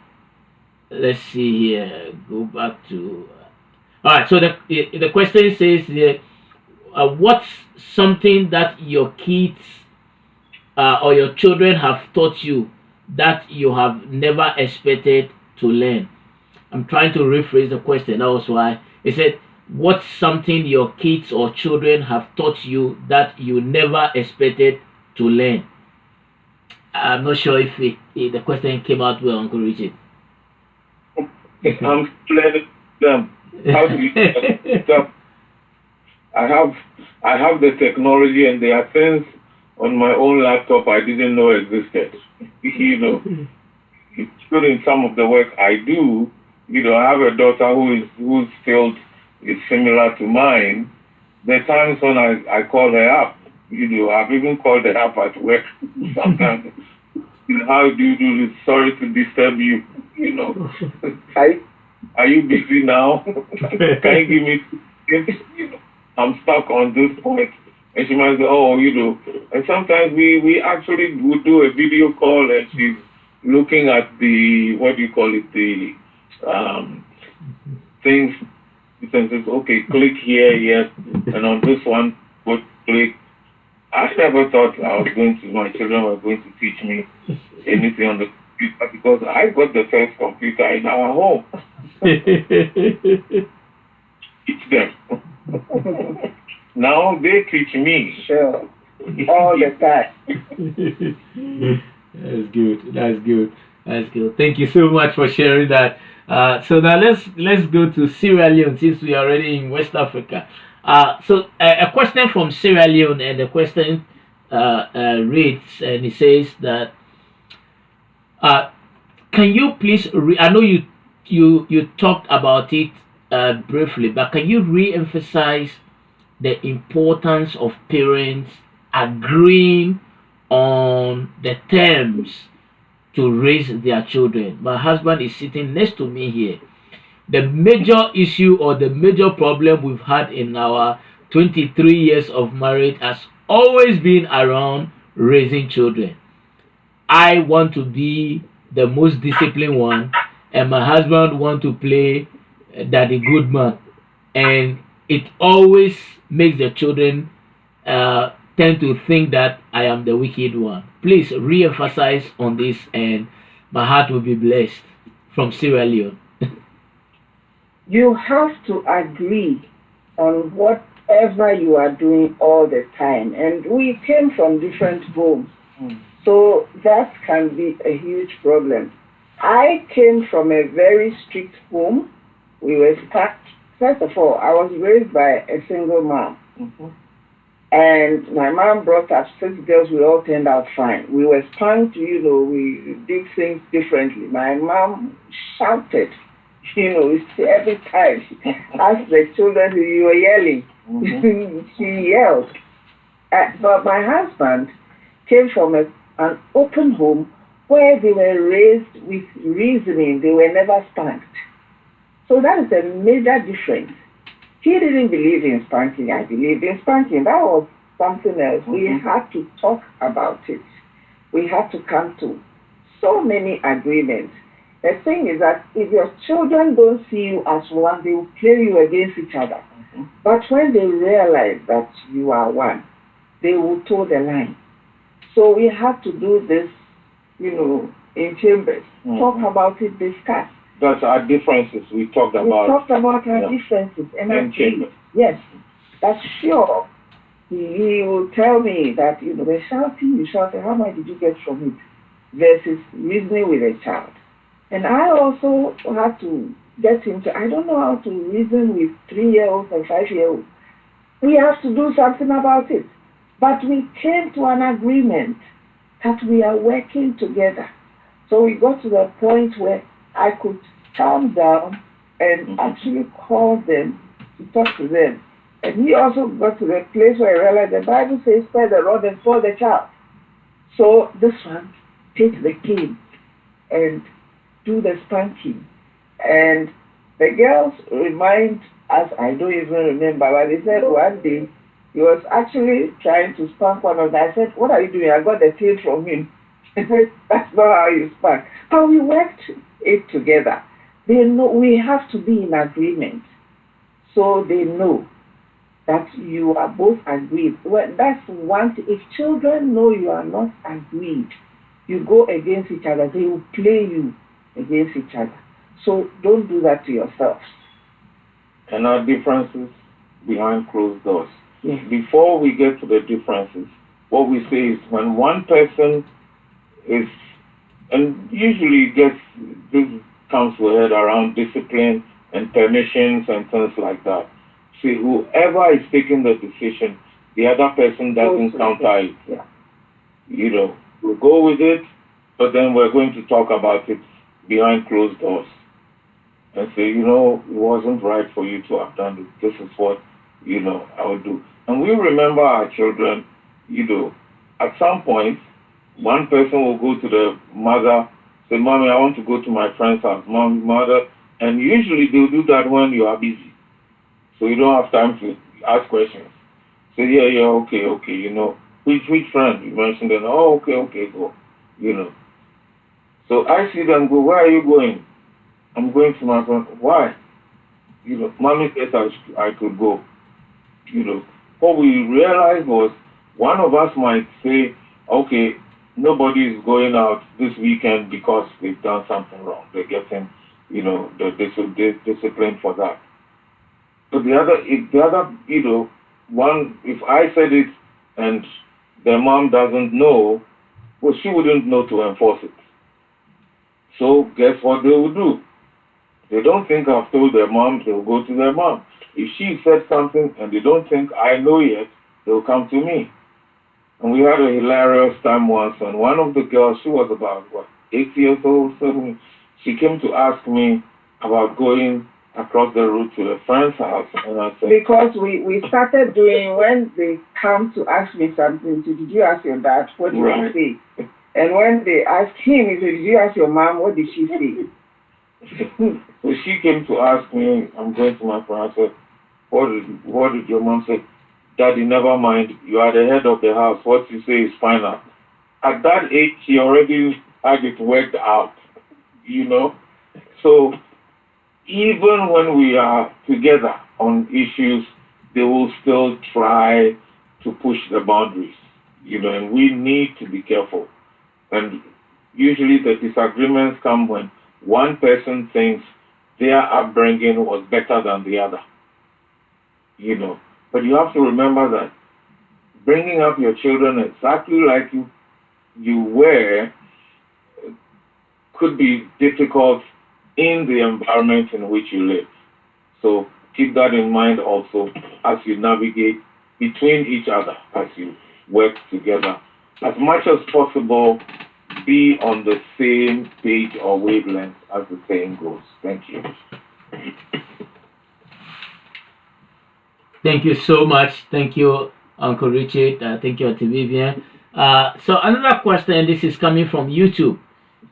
let's see here, go back to, all right, so the question says, what's something that your kids or your children have taught you that you have never expected to learn? I'm trying to rephrase the question. That was why it said, what's something your kids or children have taught you that you never expected to learn? I'm not sure if the question came out well, Uncle Richard. I'm planning them. How do you them? I have the technology, and there are things on my own laptop I didn't know existed. You know, including some of the work I do. You know, I have a daughter whose field is similar to mine. There are times when I call her up. You know, I've even called her up at work sometimes. How do you do this? Sorry to disturb you. You know, are you busy now? Can you give me? You know, I'm stuck on this point. And she might say, oh, you know. And sometimes we actually would do a video call, and she's looking at the, what do you call it, the things. She says, okay, click here, yes, and on this one, go click. I never thought my children were going to teach me anything on the computer, because I got the first computer in our home. Teach them. Now they teach me. Sure. All the time. That's good. That's good. That's good. Thank you so much for sharing that. So now let's go to Sierra Leone, since we are already in West Africa. So a question from Sierra Leone, and the question reads, and it says that, can you please? I know you talked about it briefly, but can you re-emphasize the importance of parents agreeing on the terms to raise their children? My husband is sitting next to me here. The major issue or the major problem we've had in our 23 years of marriage has always been around raising children. I want to be the most disciplined one, and my husband want to play daddy good man, and it always makes the children tend to think that I am the wicked one. Please re-emphasize on this, and my heart will be blessed. From Sierra Leone. You have to agree on whatever you are doing all the time. And we came from different homes, so that can be a huge problem. I came from a very strict home. We were stuck. First of all, I was raised by a single mom. And my mom brought up 6 girls. We all turned out fine. We were spanked, you know, we did things differently. My mom shouted, you know, every time she asked the children, you were yelling. She yelled. But my husband came from an open home where they were raised with reasoning. They were never spanked. So that is a major difference. He didn't believe in spanking. I believed in spanking. That was something else. We had to talk about it. We had to come to so many agreements. The thing is that if your children don't see you as one, they will play you against each other. But when they realize that you are one, they will toe the line. So we have to do this, you know, in chambers. Talk about it, discuss. That's our differences we talked about. We talked about our differences. And agree. Yes, that's sure. He will tell me that, you know, the shouting, you shouted, how much did you get from it? Versus reasoning with a child. And I also have to get into, I don't know how to reason with 3-year-olds and 5-year-olds. We have to do something about it. But we came to an agreement that we are working together. So we got to the point where I could calm down and actually call them to talk to them. And he also got to the place where I realized the Bible says, spare the rod and spoil the child. So this one, take the cane and do the spanking. And the girls remind us, I don't even remember, but they said one day he was actually trying to spank one of them. I said, what are you doing? I got the tail from him. He said, that's not how you spank. But we worked it together. They know we have to be in agreement. So they know that you are both agreed. Well, that's one thing. If children know you are not agreed, you go against each other. They will play you against each other. So don't do that to yourselves. And our differences behind closed doors. Yes. Before we get to the differences, what we say is when one person is, and usually this comes to a head around discipline and permissions and things like that. See, whoever is taking the decision, the other person doesn't counter it. Yeah. You know, we'll go with it, but then we're going to talk about it behind closed doors and say, you know, it wasn't right for you to have done it. This is what, you know, I would do. And we remember our children, you know, at some point, one person will go to the mother, say, Mommy, I want to go to my friend's house. Mother, and usually they'll do that when you are busy. So you don't have time to ask questions. Say, yeah, okay, you know, which friend? You mentioned them. Oh, okay, go, you know. So I see them go, where are you going? I'm going to my friend. Why? You know, Mommy said I could go. You know, what we realized was one of us might say, okay, nobody is going out this weekend because they've done something wrong. They're getting, you know, the discipline for that. But the other, you know, one, if I said it and their mom doesn't know, well, she wouldn't know to enforce it. So guess what they will do? They don't think I've told their mom, they'll go to their mom. If she said something and they don't think I know yet, they'll come to me. And we had a hilarious time once, and one of the girls, she was about, 8 years old, 7, she came to ask me about going across the road to a friend's house, and I said... Because we started doing, when they come to ask me something, did you ask your dad? What did he say? And when they asked him, he said, did you ask your mom? What did she say? So she came to ask me, I'm going to my friend, I said, what did your mom say? Daddy, never mind, you are the head of the house, what you say is final. At that age, she already had it worked out, you know? So even when we are together on issues, they will still try to push the boundaries, you know, and we need to be careful. And usually the disagreements come when one person thinks their upbringing was better than the other, you know. But you have to remember that bringing up your children exactly like you were could be difficult in the environment in which you live. So keep that in mind also as you navigate between each other, as you work together. As much as possible, be on the same page or wavelength, as the saying goes. Thank you. Thank you so much. Thank you, Uncle Richard. Thank you, Auntie Vivian. So another question, this is coming from YouTube,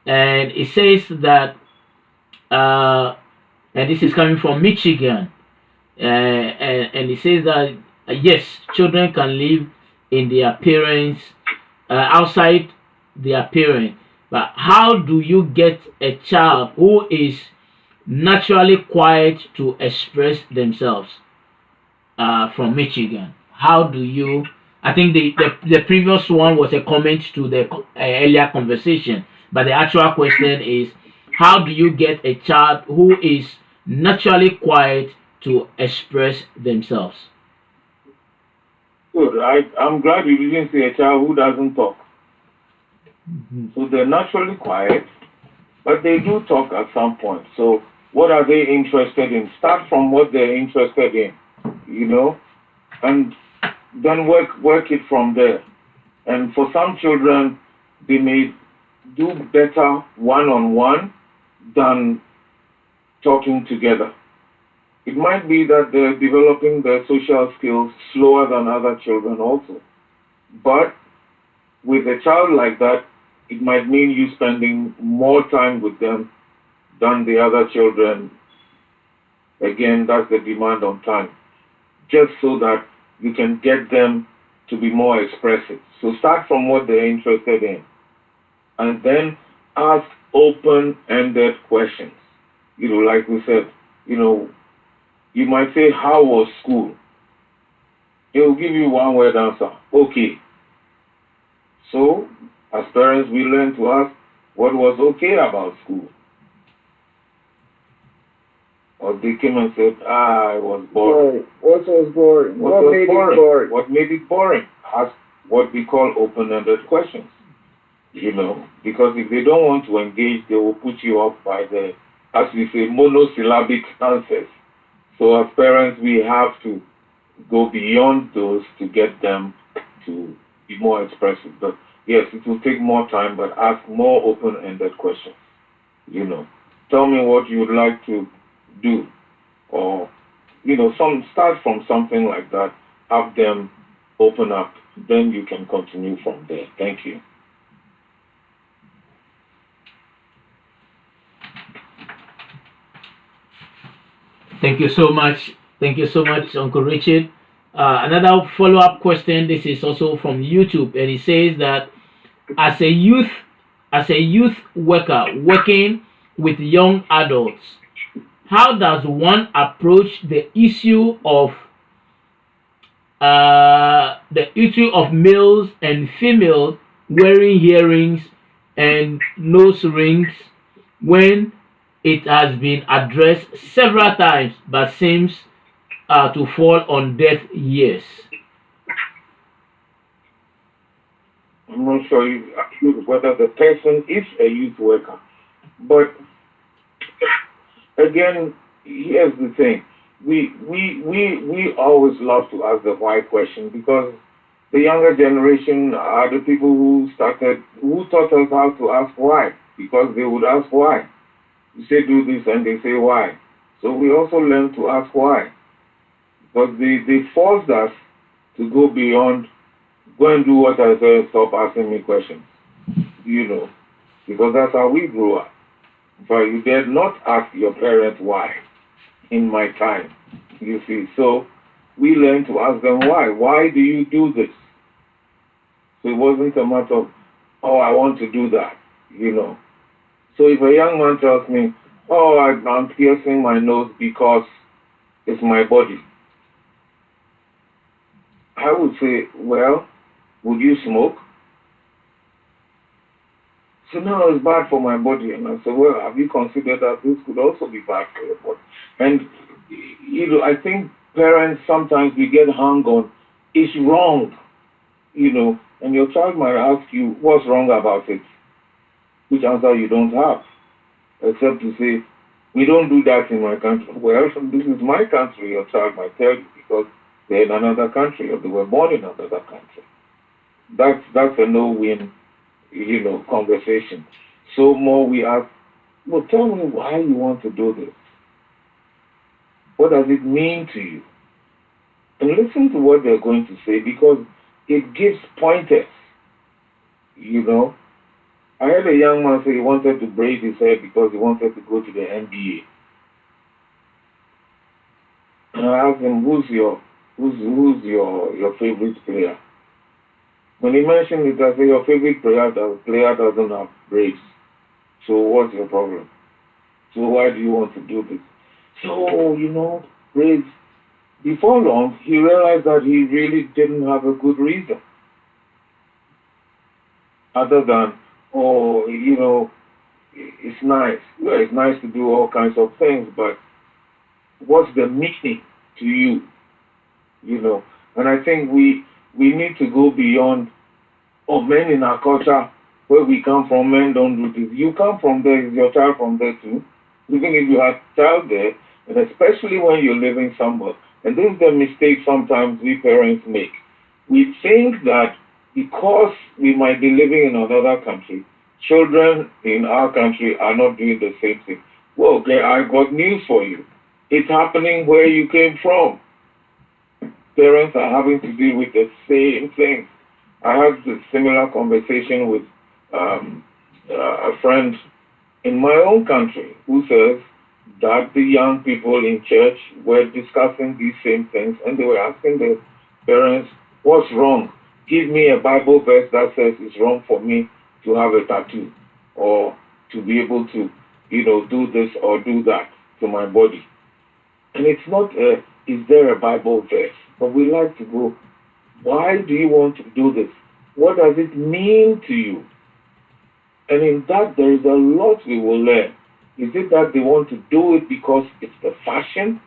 and it says that, and this is coming from Michigan, and it says that yes, children can live in their parents, outside their parent, but how do you get a child who is naturally quiet to express themselves? From Michigan. How do you? I think the previous one was a comment to the earlier conversation, but the actual question is, how do you get a child who is naturally quiet to express themselves? Good. I'm glad you didn't say a child who doesn't talk. So they're naturally quiet, but they do talk at some point. So What are they interested in? Start from what they're interested in, you know, and then work it from there. And for some children, they may do better one-on-one than talking together. It might be that they're developing their social skills slower than other children also. But with a child like that, it might mean you spending more time with them than the other children. Again, that's the demand on time, just so that you can get them to be more expressive. So start from what they're interested in, and then ask open-ended questions. You know, like we said, you know, you might say, how was school? They will give you one word answer, okay. So, as parents, we learn to ask, what was okay about school? Or they came and said, I was bored. What was boring? What was made boring? it boring? What made it boring? Ask what we call open-ended questions. You know, because if they don't want to engage, they will put you off by the, as we say, monosyllabic answers. So as parents, we have to go beyond those to get them to be more expressive. But yes, it will take more time, but ask more open-ended questions. You know, tell me what you would like to do, or you know, start from something like that. Have them open up, then you can continue from there. Thank you. Thank you so much. Thank you so much, Uncle Richard. Another follow-up question. This is also from YouTube, and it says that as a youth worker working with young adults, how does one approach the issue of males and females wearing earrings and nose rings when it has been addressed several times but seems to fall on deaf ears? I'm not sure whether the person is a youth worker, but again, here's the thing. We always love to ask the why question, because the younger generation are the people who taught us how to ask why, because they would ask why. You say do this and they say why. So we also learn to ask why, because they forced us to go beyond, go and do what I say, stop asking me questions, you know, because that's how we grew up. But you dare not ask your parents why in my time, you see. So we learned to ask them why. Why do you do this? So it wasn't a matter of, oh, I want to do that, you know. So if a young man tells me, oh, I'm piercing my nose because it's my body, I would say, well, would you smoke? So no, it's bad for my body. And I said, well, have you considered that this could also be bad for your body? And, you know, I think parents, sometimes we get hung on, it's wrong, you know, and your child might ask you, what's wrong about it? Which answer you don't have, except to say, we don't do that in my country. Well, this is my country, your child might tell you, because they're in another country or they were born in another country. That's a no-win, you know, conversation. So more we ask, well, tell me why you want to do this. What does it mean to you? And listen to what they're going to say, because it gives pointers, you know. I heard a young man say he wanted to braid his hair because he wanted to go to the NBA. And I asked him, who's your favorite player? When he mentioned it, I said, your favorite player doesn't have braids. So what's your problem? So why do you want to do this? So, you know, braids. Before long, he realized that he really didn't have a good reason. Other than, oh, you know, it's nice. Well, it's nice to do all kinds of things, but what's the meaning to you? You know, and I think we need to go beyond, oh, men in our culture, where we come from, men don't do this. You come from there, is your child from there too? even if you have child there, and especially when you're living somewhere. And this is the mistake sometimes we parents make. We think that because we might be living in another country, children in our country are not doing the same thing. Well, okay, I got news for you. It's happening where you came from. Parents are having to deal with the same thing. I had a similar conversation with a friend in my own country who says that the young people in church were discussing these same things, and they were asking their parents, what's wrong? Give me a Bible verse that says it's wrong for me to have a tattoo or to be able to, do this or do that to my body. And it's not is there a Bible verse? But we like to go, why do you want to do this? What does it mean to you? And in that, there is a lot we will learn. Is it that they want to do it because it's the fashion?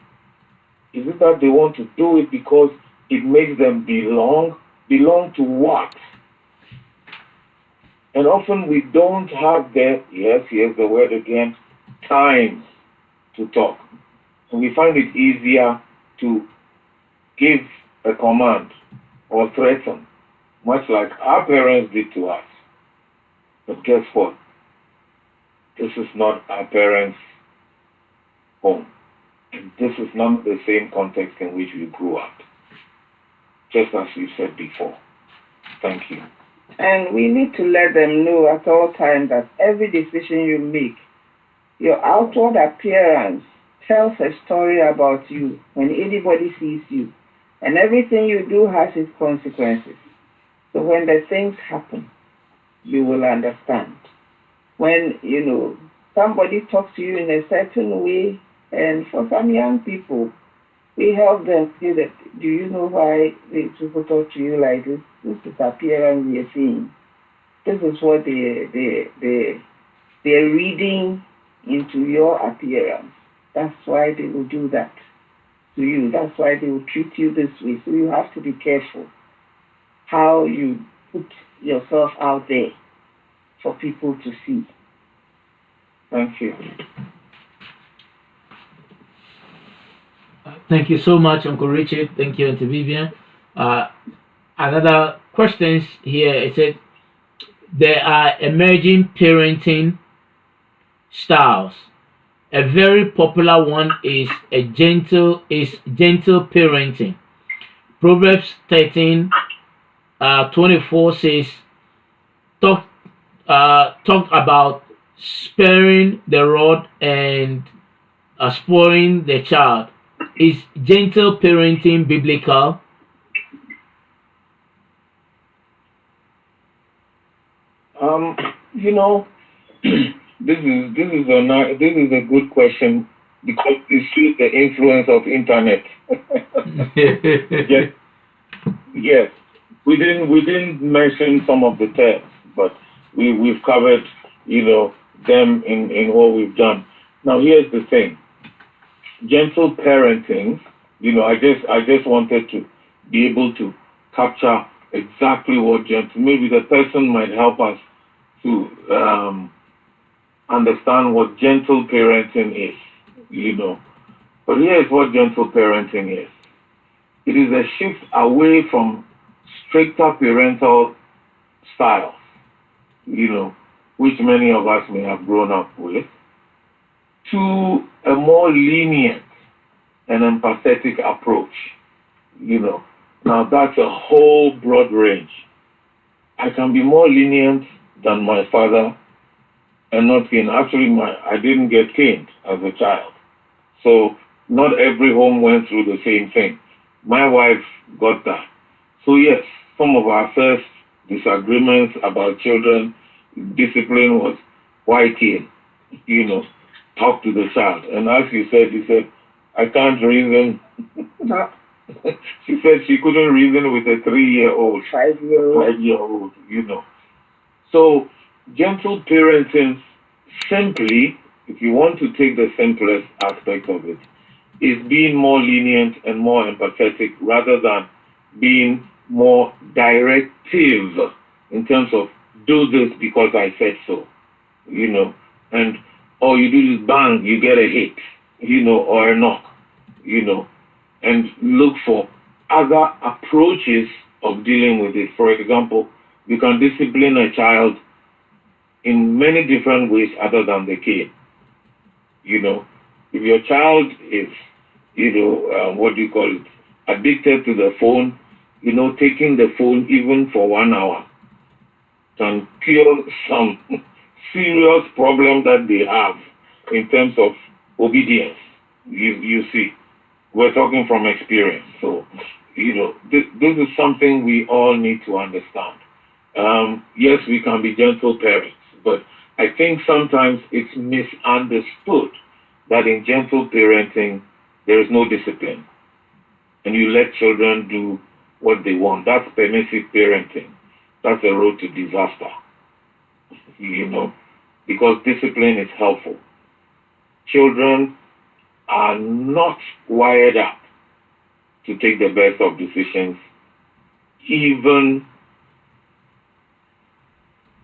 Is it that they want to do it because it makes them belong? Belong to what? And often we don't have here's the word again, time to talk. And we find it easier to give a command or threaten, much like our parents did to us. But guess what? This is not our parents' home. And this is not the same context in which we grew up. Just as we said before. Thank you. And we need to let them know at all times that every decision you make, your outward appearance tells a story about you when anybody sees you. And everything you do has its consequences. So when the things happen, you will understand. When, somebody talks to you in a certain way, and for some young people, we help them say that, do you know why these people talk to you like this? This is appearance we are seeing. This is what they're reading into your appearance. That's why they will do that to you. That's why they will treat you this way. So you have to be careful how you put yourself out there for people to see. Thank you. Thank you so much, Uncle Richard. Thank you, Auntie Vivian. Another questions here. It said there are emerging parenting styles. A very popular one is gentle parenting. Proverbs 13:24 says, talk about sparing the rod and spoiling the child. Is gentle parenting biblical? This is a good question because it shows the influence of internet. Yes. We didn't mention some of the terms, but we've covered, them in what we've done. Now here's the thing. Gentle parenting, I just wanted to be able to capture exactly what gentle. Maybe the person might help us to understand what gentle parenting is, But here's what gentle parenting is. It is a shift away from stricter parental styles, which many of us may have grown up with, to a more lenient and empathetic approach. Now that's a whole broad range. I can be more lenient than my father and not cane. Actually, I didn't get caned as a child. So not every home went through the same thing. My wife got that. So yes, some of our first disagreements about children discipline was why cane? Talk to the child. And as you said, I can't reason. No. She said she couldn't reason with a 3-year-old. 5-year-old. So gentle parenting, simply, if you want to take the simplest aspect of it, is being more lenient and more empathetic rather than being more directive in terms of do this because I said so, and or you do this bang, you get a hit, or a knock, and look for other approaches of dealing with it. For example, you can discipline a child in many different ways other than the cane. If your child is, what do you call it, addicted to the phone, taking the phone even for 1 hour can cure some serious problem that they have in terms of obedience. You see, we're talking from experience. So, this is something we all need to understand. Yes, we can be gentle parents, but I think sometimes it's misunderstood that in gentle parenting, there is no discipline. And you let children do what they want. That's permissive parenting. That's a road to disaster. Because discipline is helpful. Children are not wired up to take the best of decisions, even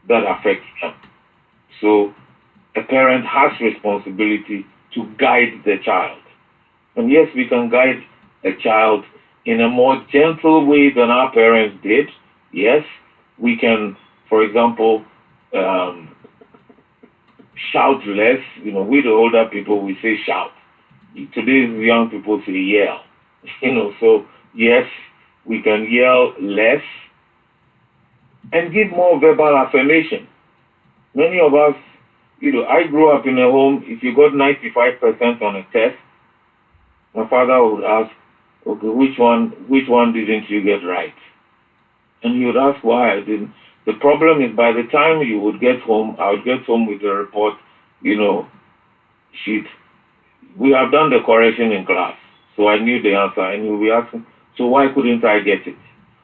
that affects them. So a parent has responsibility to guide the child. And yes, we can guide a child in a more gentle way than our parents did. Yes, we can, for example, shout less. We the older people, we say shout. Today's young people say yell. So yes, we can yell less and give more verbal affirmation. Many of us, I grew up in a home, if you got 95% on a test, my father would ask, okay, which one didn't you get right? And he would ask why I didn't. The problem is by the time you would get home, I would get home with the report, sheet. We have done the correction in class. So I knew the answer, and he would be asking, so why couldn't I get it?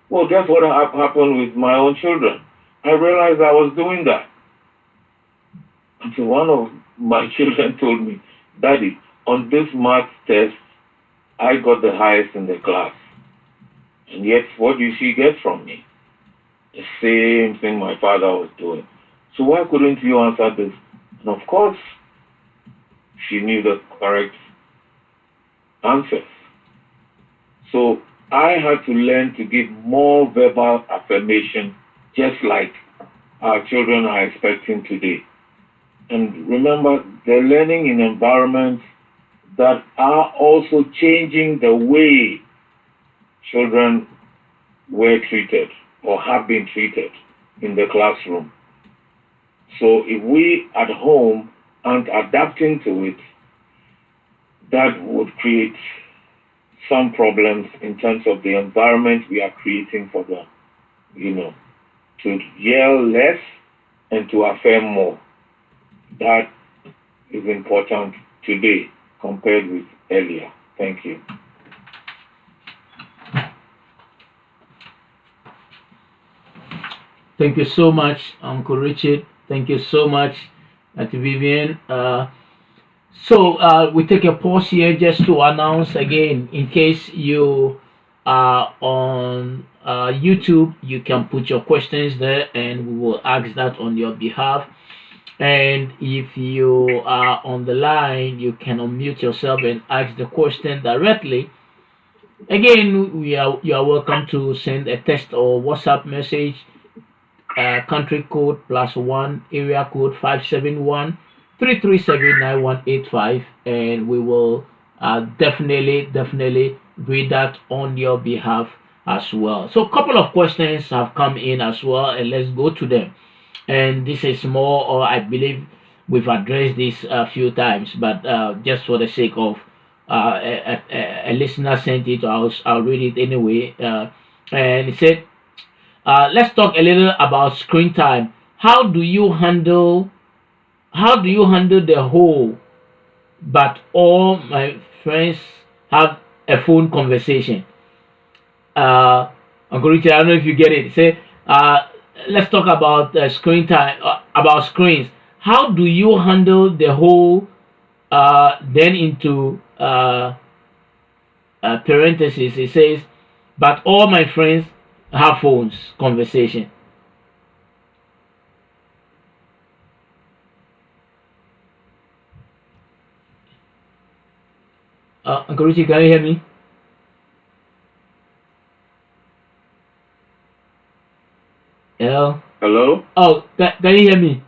Well, guess what happened with my own children? I realized I was doing that. And so one of my children told me, Daddy, on this math test, I got the highest in the class. And yet, what did she get from me? The same thing my father was doing. So why couldn't you answer this? And of course, she knew the correct answers. So I had to learn to give more verbal affirmation, just like our children are expecting today. And remember, they're learning in environments that are also changing the way children were treated or have been treated in the classroom. So if we at home aren't adapting to it, that would create some problems in terms of the environment we are creating for them. To yell less and to affirm more. That is important today compared with earlier. Thank you. Thank you so much, Uncle Richard. Thank you so much, Auntie Vivian. So we take a pause here just to announce again, in case you are on YouTube, you can put your questions there and we will ask that on your behalf. And if you are on the line, you can unmute yourself and ask the question directly. Again, you are welcome to send a text or WhatsApp message, country code +1, area code 571-337-9185, and we will definitely read that on your behalf as well. So a couple of questions have come in as well, and let's go to them. And this is more, or I believe we've addressed this a few times, but just for the sake of a listener sent it, I'll read it anyway. And it said, let's talk a little about screen time. How do you handle the whole but all my friends have a phone conversation? Uncle Richard, I don't know if you get it. Say, let's talk about screen time, about screens. How do you handle the whole, then into parentheses, it says, but all my friends have phones conversation. Uncle Richie, can you hear me? Hello? Hello? Oh, can you hear me?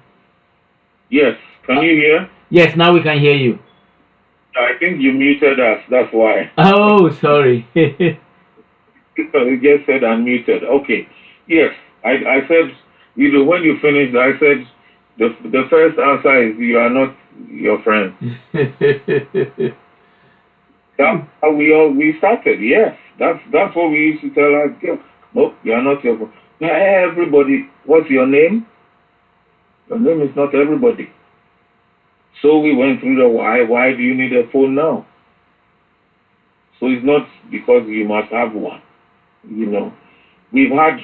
Yes. Can you hear? Yes, now we can hear you. I think you muted us. That's why. Oh, sorry. You just said unmuted. Okay. Yes. I said, when you finished, I said the first answer is you are not your friend. That's how we started. Yes. That's what we used to tell our girls. No, you are not your friend. Everybody, what's your name? Your name is not everybody. So we went through the why. Why do you need a phone now? So it's not because you must have one. We've had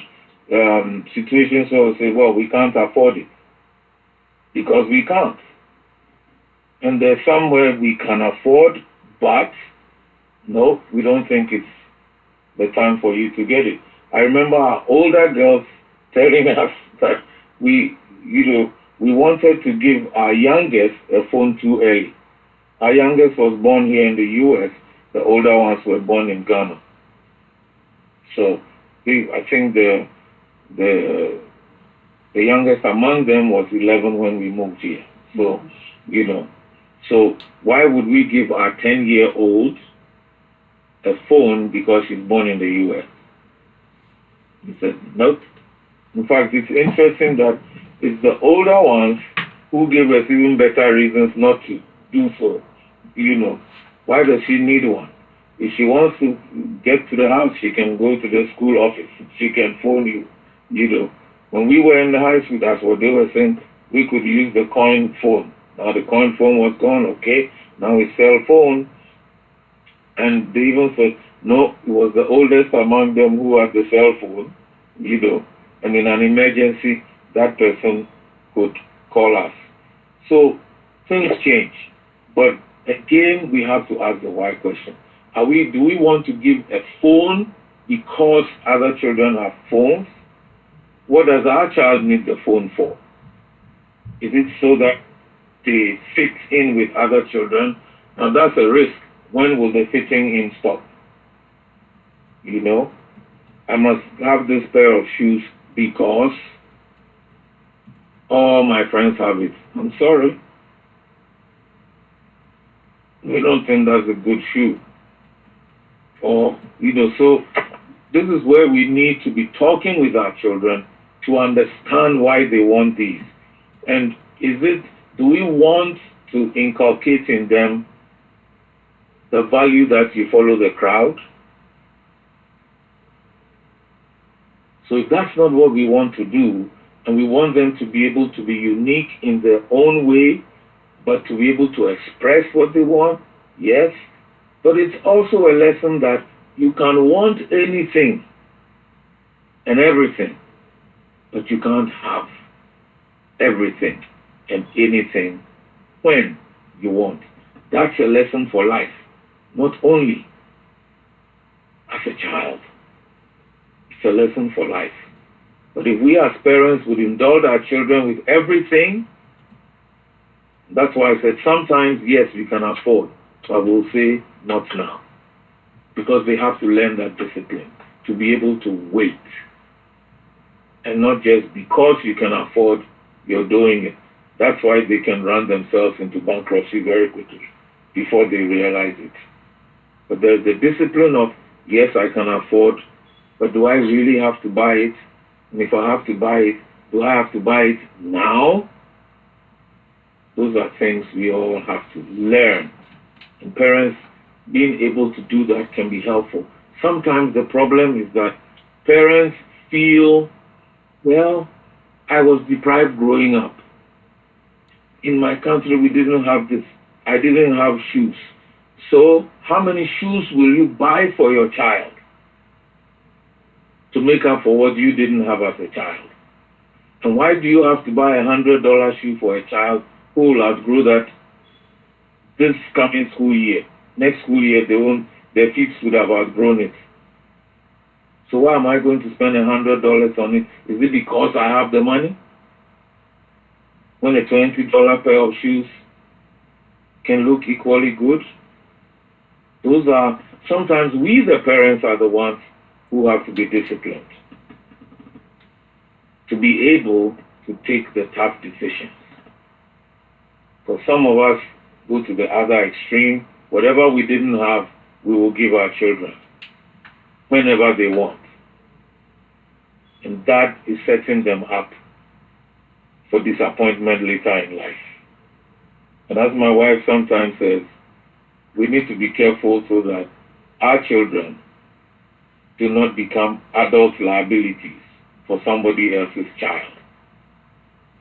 situations where we say, well, we can't afford it because we can't. And there's somewhere we can afford, but no, we don't think it's the time for you to get it. I remember our older girls telling us that we wanted to give our youngest a phone too early. Our youngest was born here in the U.S. The older ones were born in Ghana. So I think the youngest among them was 11 when we moved here. So, so why would we give our 10-year-old a phone because she's born in the U.S.? He said, nope. In fact, it's interesting that it's the older ones who give us even better reasons not to do so. Why does she need one? If she wants to get to the house, she can go to the school office. She can phone you. When we were in the high school, that's what they were saying. We could use the coin phone. Now the coin phone was gone, okay. Now it's cell phone. And they even said, no, it was the oldest among them who had the cell phone, and in an emergency, that person could call us. So things change. But again, we have to ask the why question. Do we want to give a phone because other children have phones? What does our child need the phone for? Is it so that they fit in with other children? Now that's a risk. When will the fitting in stop? I must have this pair of shoes because all my friends have it. I'm sorry. We don't think that's a good shoe. Or, so this is where we need to be talking with our children to understand why they want these. And do we want to inculcate in them the value that you follow the crowd? So if that's not what we want to do, and we want them to be able to be unique in their own way, but to be able to express what they want, yes. But it's also a lesson that you can want anything and everything, but you can't have everything and anything when you want. That's a lesson for life, not only as a child. It's a lesson for life. But if we as parents would indulge our children with everything, that's why I said sometimes, yes, we can afford, but we'll say not now. Because they have to learn that discipline, to be able to wait. And not just because you can afford, you're doing it. That's why they can run themselves into bankruptcy very quickly before they realize it. But there's the discipline of, yes, I can afford, but do I really have to buy it? And if I have to buy it, do I have to buy it now? Those are things we all have to learn. And parents being able to do that can be helpful. Sometimes the problem is that parents feel, well, I was deprived growing up. In my country, we didn't have this. I didn't have shoes. So how many shoes will you buy for your child to make up for what you didn't have as a child? And why do you have to buy $100 shoe for a child who will outgrow that this coming school year? Next school year, their feet would have outgrown it. So why am I going to spend $100 on it? Is it because I have the money? When a $20 pair of shoes can look equally good? Those are sometimes we, the parents, are the ones who have to be disciplined to be able to take the tough decisions. For some of us go to the other extreme. Whatever we didn't have, we will give our children whenever they want. And that is setting them up for disappointment later in life. And as my wife sometimes says, we need to be careful so that our children do not become adult liabilities for somebody else's child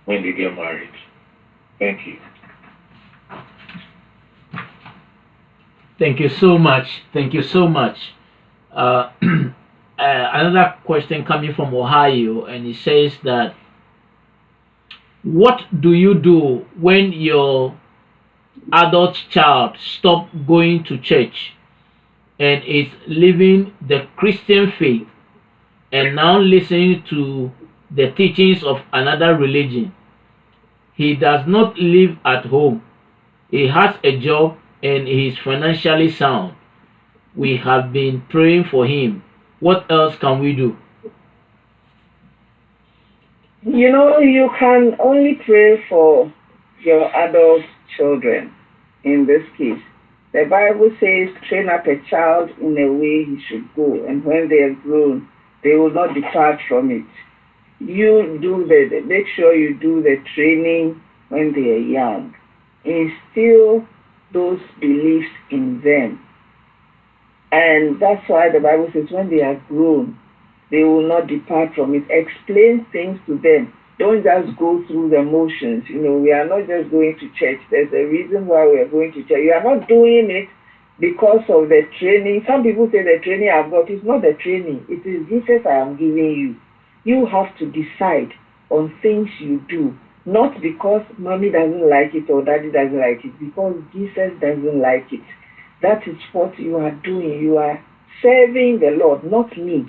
when they get married. Thank you. Thank you so much. Thank you so much. Another question coming from Ohio, and it says that, what do you do when your adult child stop going to church and is living the Christian faith and now listening to the teachings of another religion? He does not live at home. He has a job and he is financially sound. We have been praying for him. What else can we do? You know, you can only pray for your adult children in this case. The Bible says, train up a child in a way he should go, and when they are grown, they will not depart from it. You do make sure you do the training when they are young. Instill those beliefs in them. And that's why the Bible says when they are grown, they will not depart from it. Explain things to them. Don't just go through the motions. You know, we are not just going to church. There's a reason why we are going to church. You are not doing it because of the training. Some people say the training I've got is not the training. It is Jesus I am giving you. You have to decide on things you do. Not because mommy doesn't like it or daddy doesn't like it. Because Jesus doesn't like it. That is what you are doing. You are serving the Lord, not me.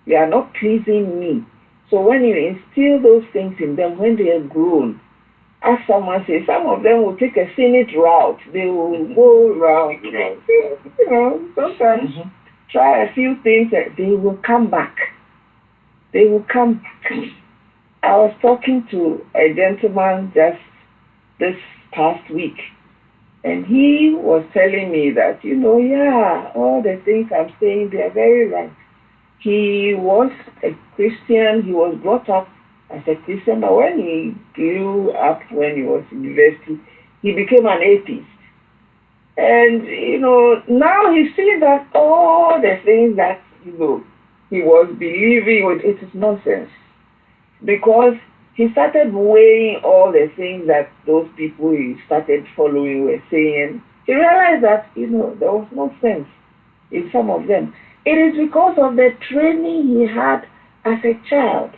You are not pleasing me. So when you instill those things in them, when they are grown, as someone says, some of them will take a scenic route. They will go around, sometimes try a few things, and they will come back. They will come back. I was talking to a gentleman just this past week, and he was telling me that, all the things I'm saying, they are very right. He was a Christian. He was brought up as a Christian, but when he grew up, when he was in university, he became an atheist. And, now he sees that all the things that, he was believing, it is nonsense. Because he started weighing all the things that those people he started following were saying. He realized that, there was no sense in some of them. It is because of the training he had as a child.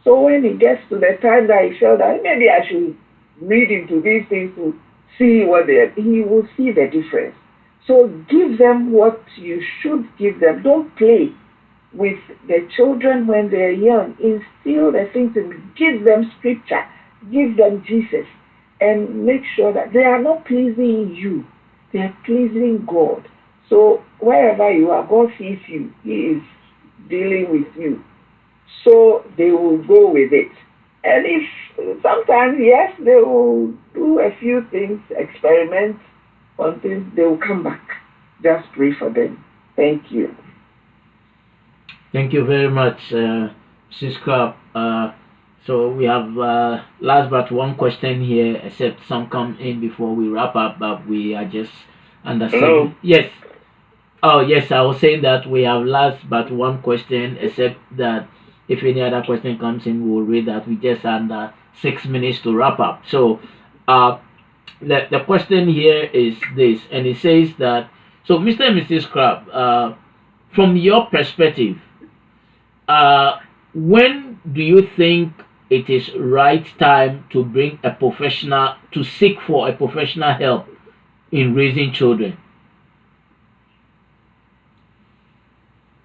So when he gets to the time that he felt that maybe I should read into these things to see what they are, he will see the difference. So give them what you should give them. Don't play with the children when they are young. Instill the things in them. Give them scripture. Give them Jesus. And make sure that they are not pleasing you. They are pleasing God. So wherever you are, God sees you. He is dealing with you. So they will go with it. And if sometimes, yes, they will do a few things, experiment on things, they will come back. Just pray for them. Thank you. Thank you very much, Mrs. Crab. So we have last but one question here, except some come in before we wrap up, but we are just understanding. Hello? Yes. Oh, yes, I was saying that we have last but one question, except that if any other question comes in, we'll read that. We just under 6 minutes to wrap up. So the question here is this, and it says that, so Mr. and Mrs. Crab, from your perspective, when do you think it is right time to bring a professional, to seek for a professional help in raising children?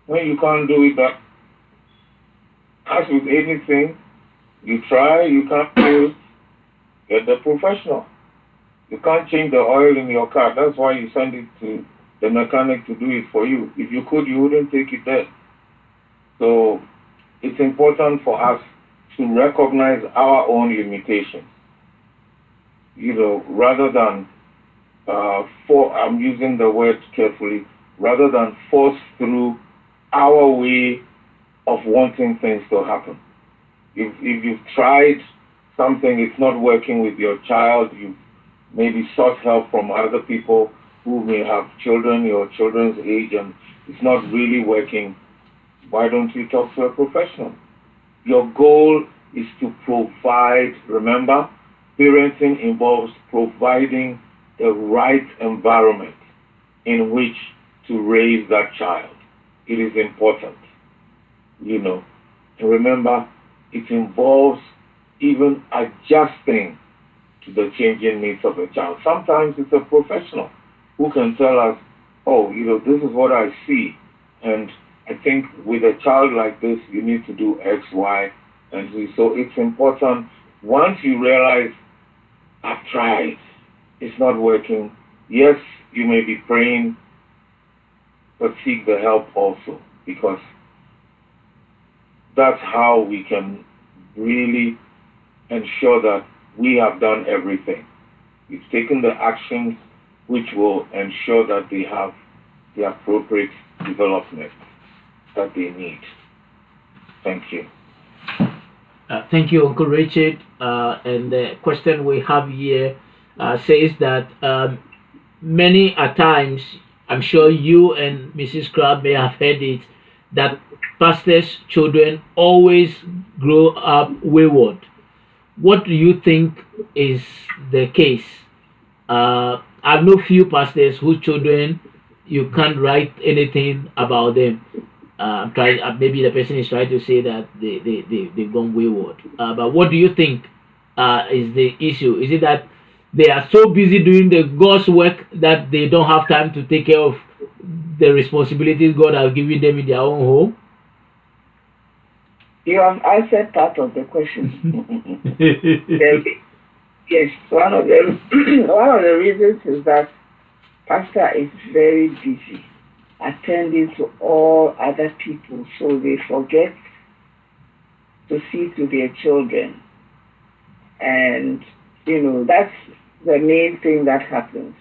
When you can't do it, that as with anything, you try, you can't do it, get the professional. You can't change the oil in your car. That's why you send it to the mechanic to do it for you. If you could, you wouldn't take it there. So it's important for us to recognize our own limitations. Rather than I'm using the word carefully, rather than force through our way of wanting things to happen. If you've tried something, it's not working with your child, you've maybe sought help from other people who may have children, your children's age, and it's not really working, why don't you talk to a professional? Your goal is to provide, remember, parenting involves providing the right environment in which to raise that child. It is important, And remember, it involves even adjusting to the changing needs of a child. Sometimes it's a professional who can tell us, oh, this is what I see. And I think with a child like this, you need to do X, Y, and Z. So it's important. Once you realize, I've tried, it's not working. Yes, you may be praying, but seek the help also, because that's how we can really ensure that we have done everything. We've taken the actions which will ensure that they have the appropriate development that they need. Thank you. Thank you, Uncle Richard. And the question we have here says that many a times, I'm sure you and Mrs. Crab may have heard it, that pastors' children always grow up wayward. What do you think is the case? I've known few pastors whose children you can't write anything about them. Maybe the person is trying to say that they've gone wayward. But what do you think is the issue? Is it that they are so busy doing the God's work that they don't have time to take care of the responsibilities God has given them in their own home? You have answered part of the question. Yes, one of the reasons is that pastor is very busy attending to all other people, so they forget to see to their children. And, that's the main thing that happens.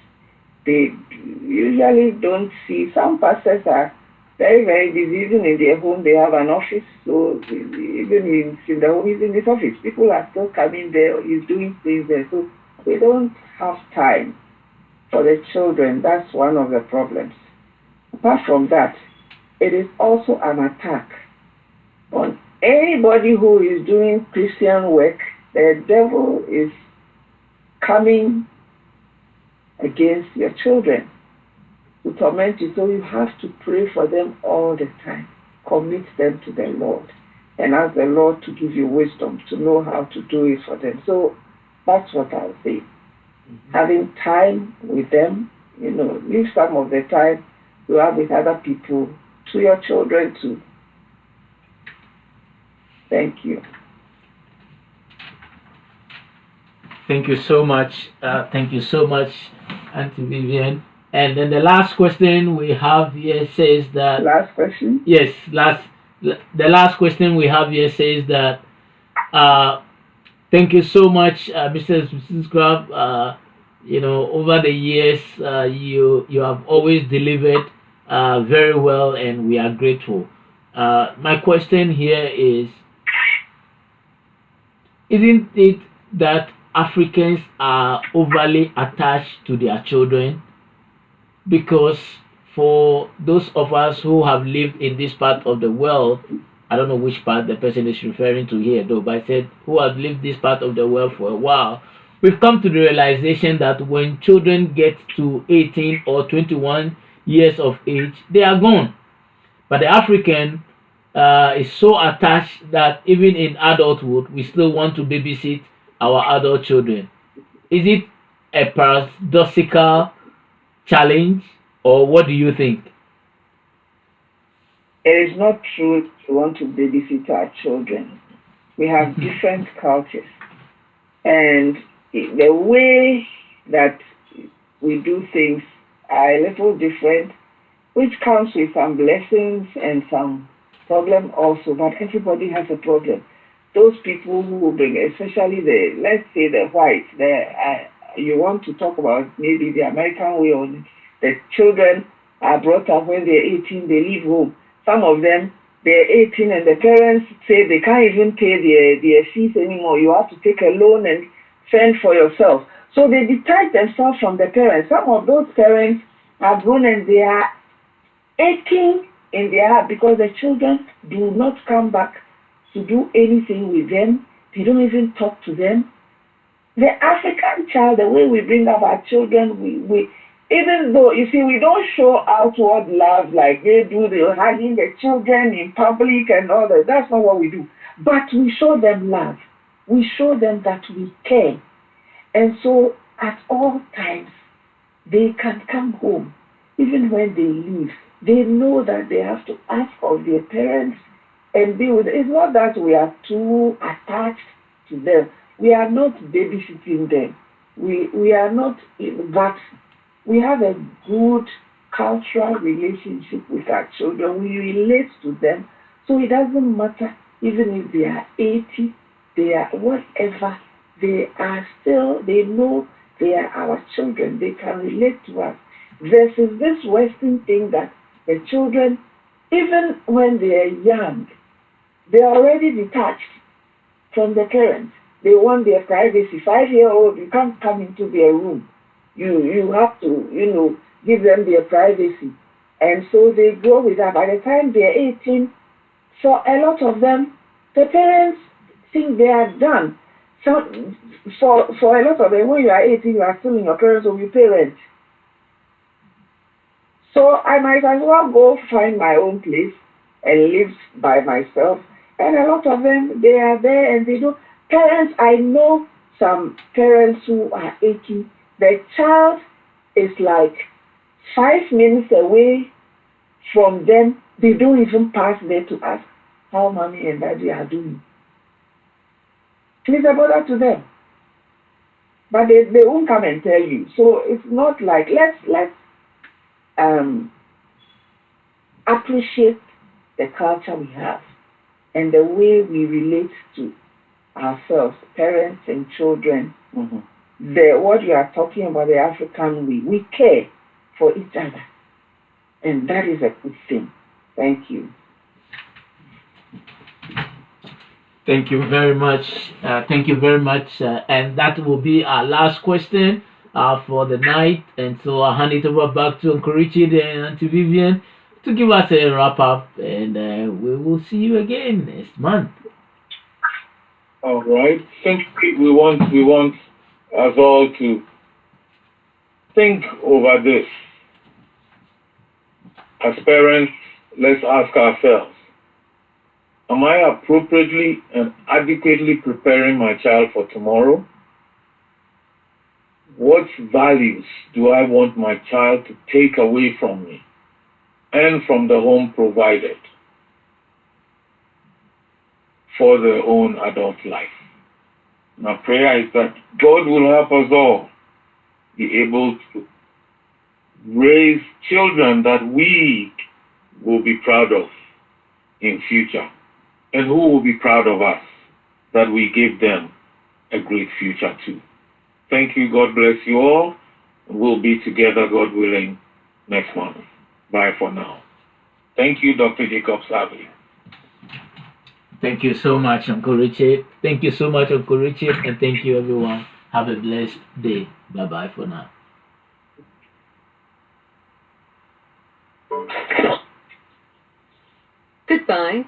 They usually don't see, some pastors are very, very busy. Even in their home, they have an office, so even in the home, he's in his office. People are still coming there, he's doing things there, so they don't have time for the children. That's one of the problems. Apart from that, it is also an attack on anybody who is doing Christian work. The devil is coming against your children to torment you. So you have to pray for them all the time. Commit them to the Lord and ask the Lord to give you wisdom to know how to do it for them. So that's what I'll say. Having time with them, leave some of the time you have with other people to your children too. Thank you. Thank you so much. Thank you so much, Auntie Vivian. And then the last question we have here says that... Last question? Yes, the last question we have here says that thank you so much, Mr. and Mrs. Crab. Over the years, you have always delivered very well, and we are grateful. My question here is, isn't it that Africans are overly attached to their children? Because for those of us who have lived in this part of the world, I don't know which part the person is referring to here though, but I said who have lived this part of the world for a while, we've come to the realization that when children get to 18 or 21 years of age, they are gone. But the African is so attached that even in adulthood, we still want to babysit our adult children. Is it a paradoxical challenge, or what do you think? It is not true to want to babysit our children. We have different cultures, and the way that we do things are a little different, which comes with some blessings and some problem also, but everybody has a problem. Those people who will bring, especially the, let's say the whites, you want to talk about maybe the American way, or the children are brought up when they're 18, they leave home. Some of them, they're 18 and the parents say they can't even pay their fees anymore. You have to take a loan and fend for yourself. So they detach themselves from the parents. Some of those parents are grown and they are aching in their heart because the children do not come back to do anything with them. They don't even talk to them. The African child, the way we bring up our children, we even though, you see, we don't show outward love like they do, they're hugging the children in public and all that. That's not what we do. But we show them love. We show them that we care. And so at all times, they can come home. Even when they leave, they know that they have to ask of their parents and be with them. It's not that we are too attached to them. We are not babysitting them. We are not, but we have a good cultural relationship with our children. We relate to them. So it doesn't matter even if they are 80, they are whatever, they are still, they know they are our children. They can relate to us. Versus this Western thing that the children, even when they are young, they are already detached from the parents. They want their privacy. 5-year-old, you can't come into their room. You have to, give them their privacy. And so they grow with that. By the time they're 18, for a lot of them, the parents think they are done. So for a lot of them, when you are 18, you are still in your parents or your parents. So I might as well go find my own place and live by myself. And a lot of them, they are there and they do. Parents, I know some parents who are 80. The child is like 5 minutes away from them. They don't even pass there to ask how mommy and daddy are doing. It's a bother to them. But they won't come and tell you. So it's not like, let's appreciate the culture we have and the way we relate to ourselves, parents and children. Mm-hmm. What you are talking about, the African way, we care for each other. And that is a good thing. Thank you. Thank you very much. Thank you very much. And that will be our last question for the night. And so I'll hand it over back to Uncle Richard and Auntie Vivian to give us a wrap up. And we will see you again next month. All right. Think we want us all to think over this. As parents, let's ask ourselves, am I appropriately and adequately preparing my child for tomorrow? What values do I want my child to take away from me and from the home provided for their own adult life? My prayer is that God will help us all be able to raise children that we will be proud of in future, and who will be proud of us that we give them a great future too. Thank you. God bless you all. We'll be together, God willing, next month. Bye for now. Thank you, Dr. Jacob Savvy. Thank you so much, Uncle Richard. Thank you so much, Uncle Richard. And thank you, everyone. Have a blessed day. Bye-bye for now. Goodbye.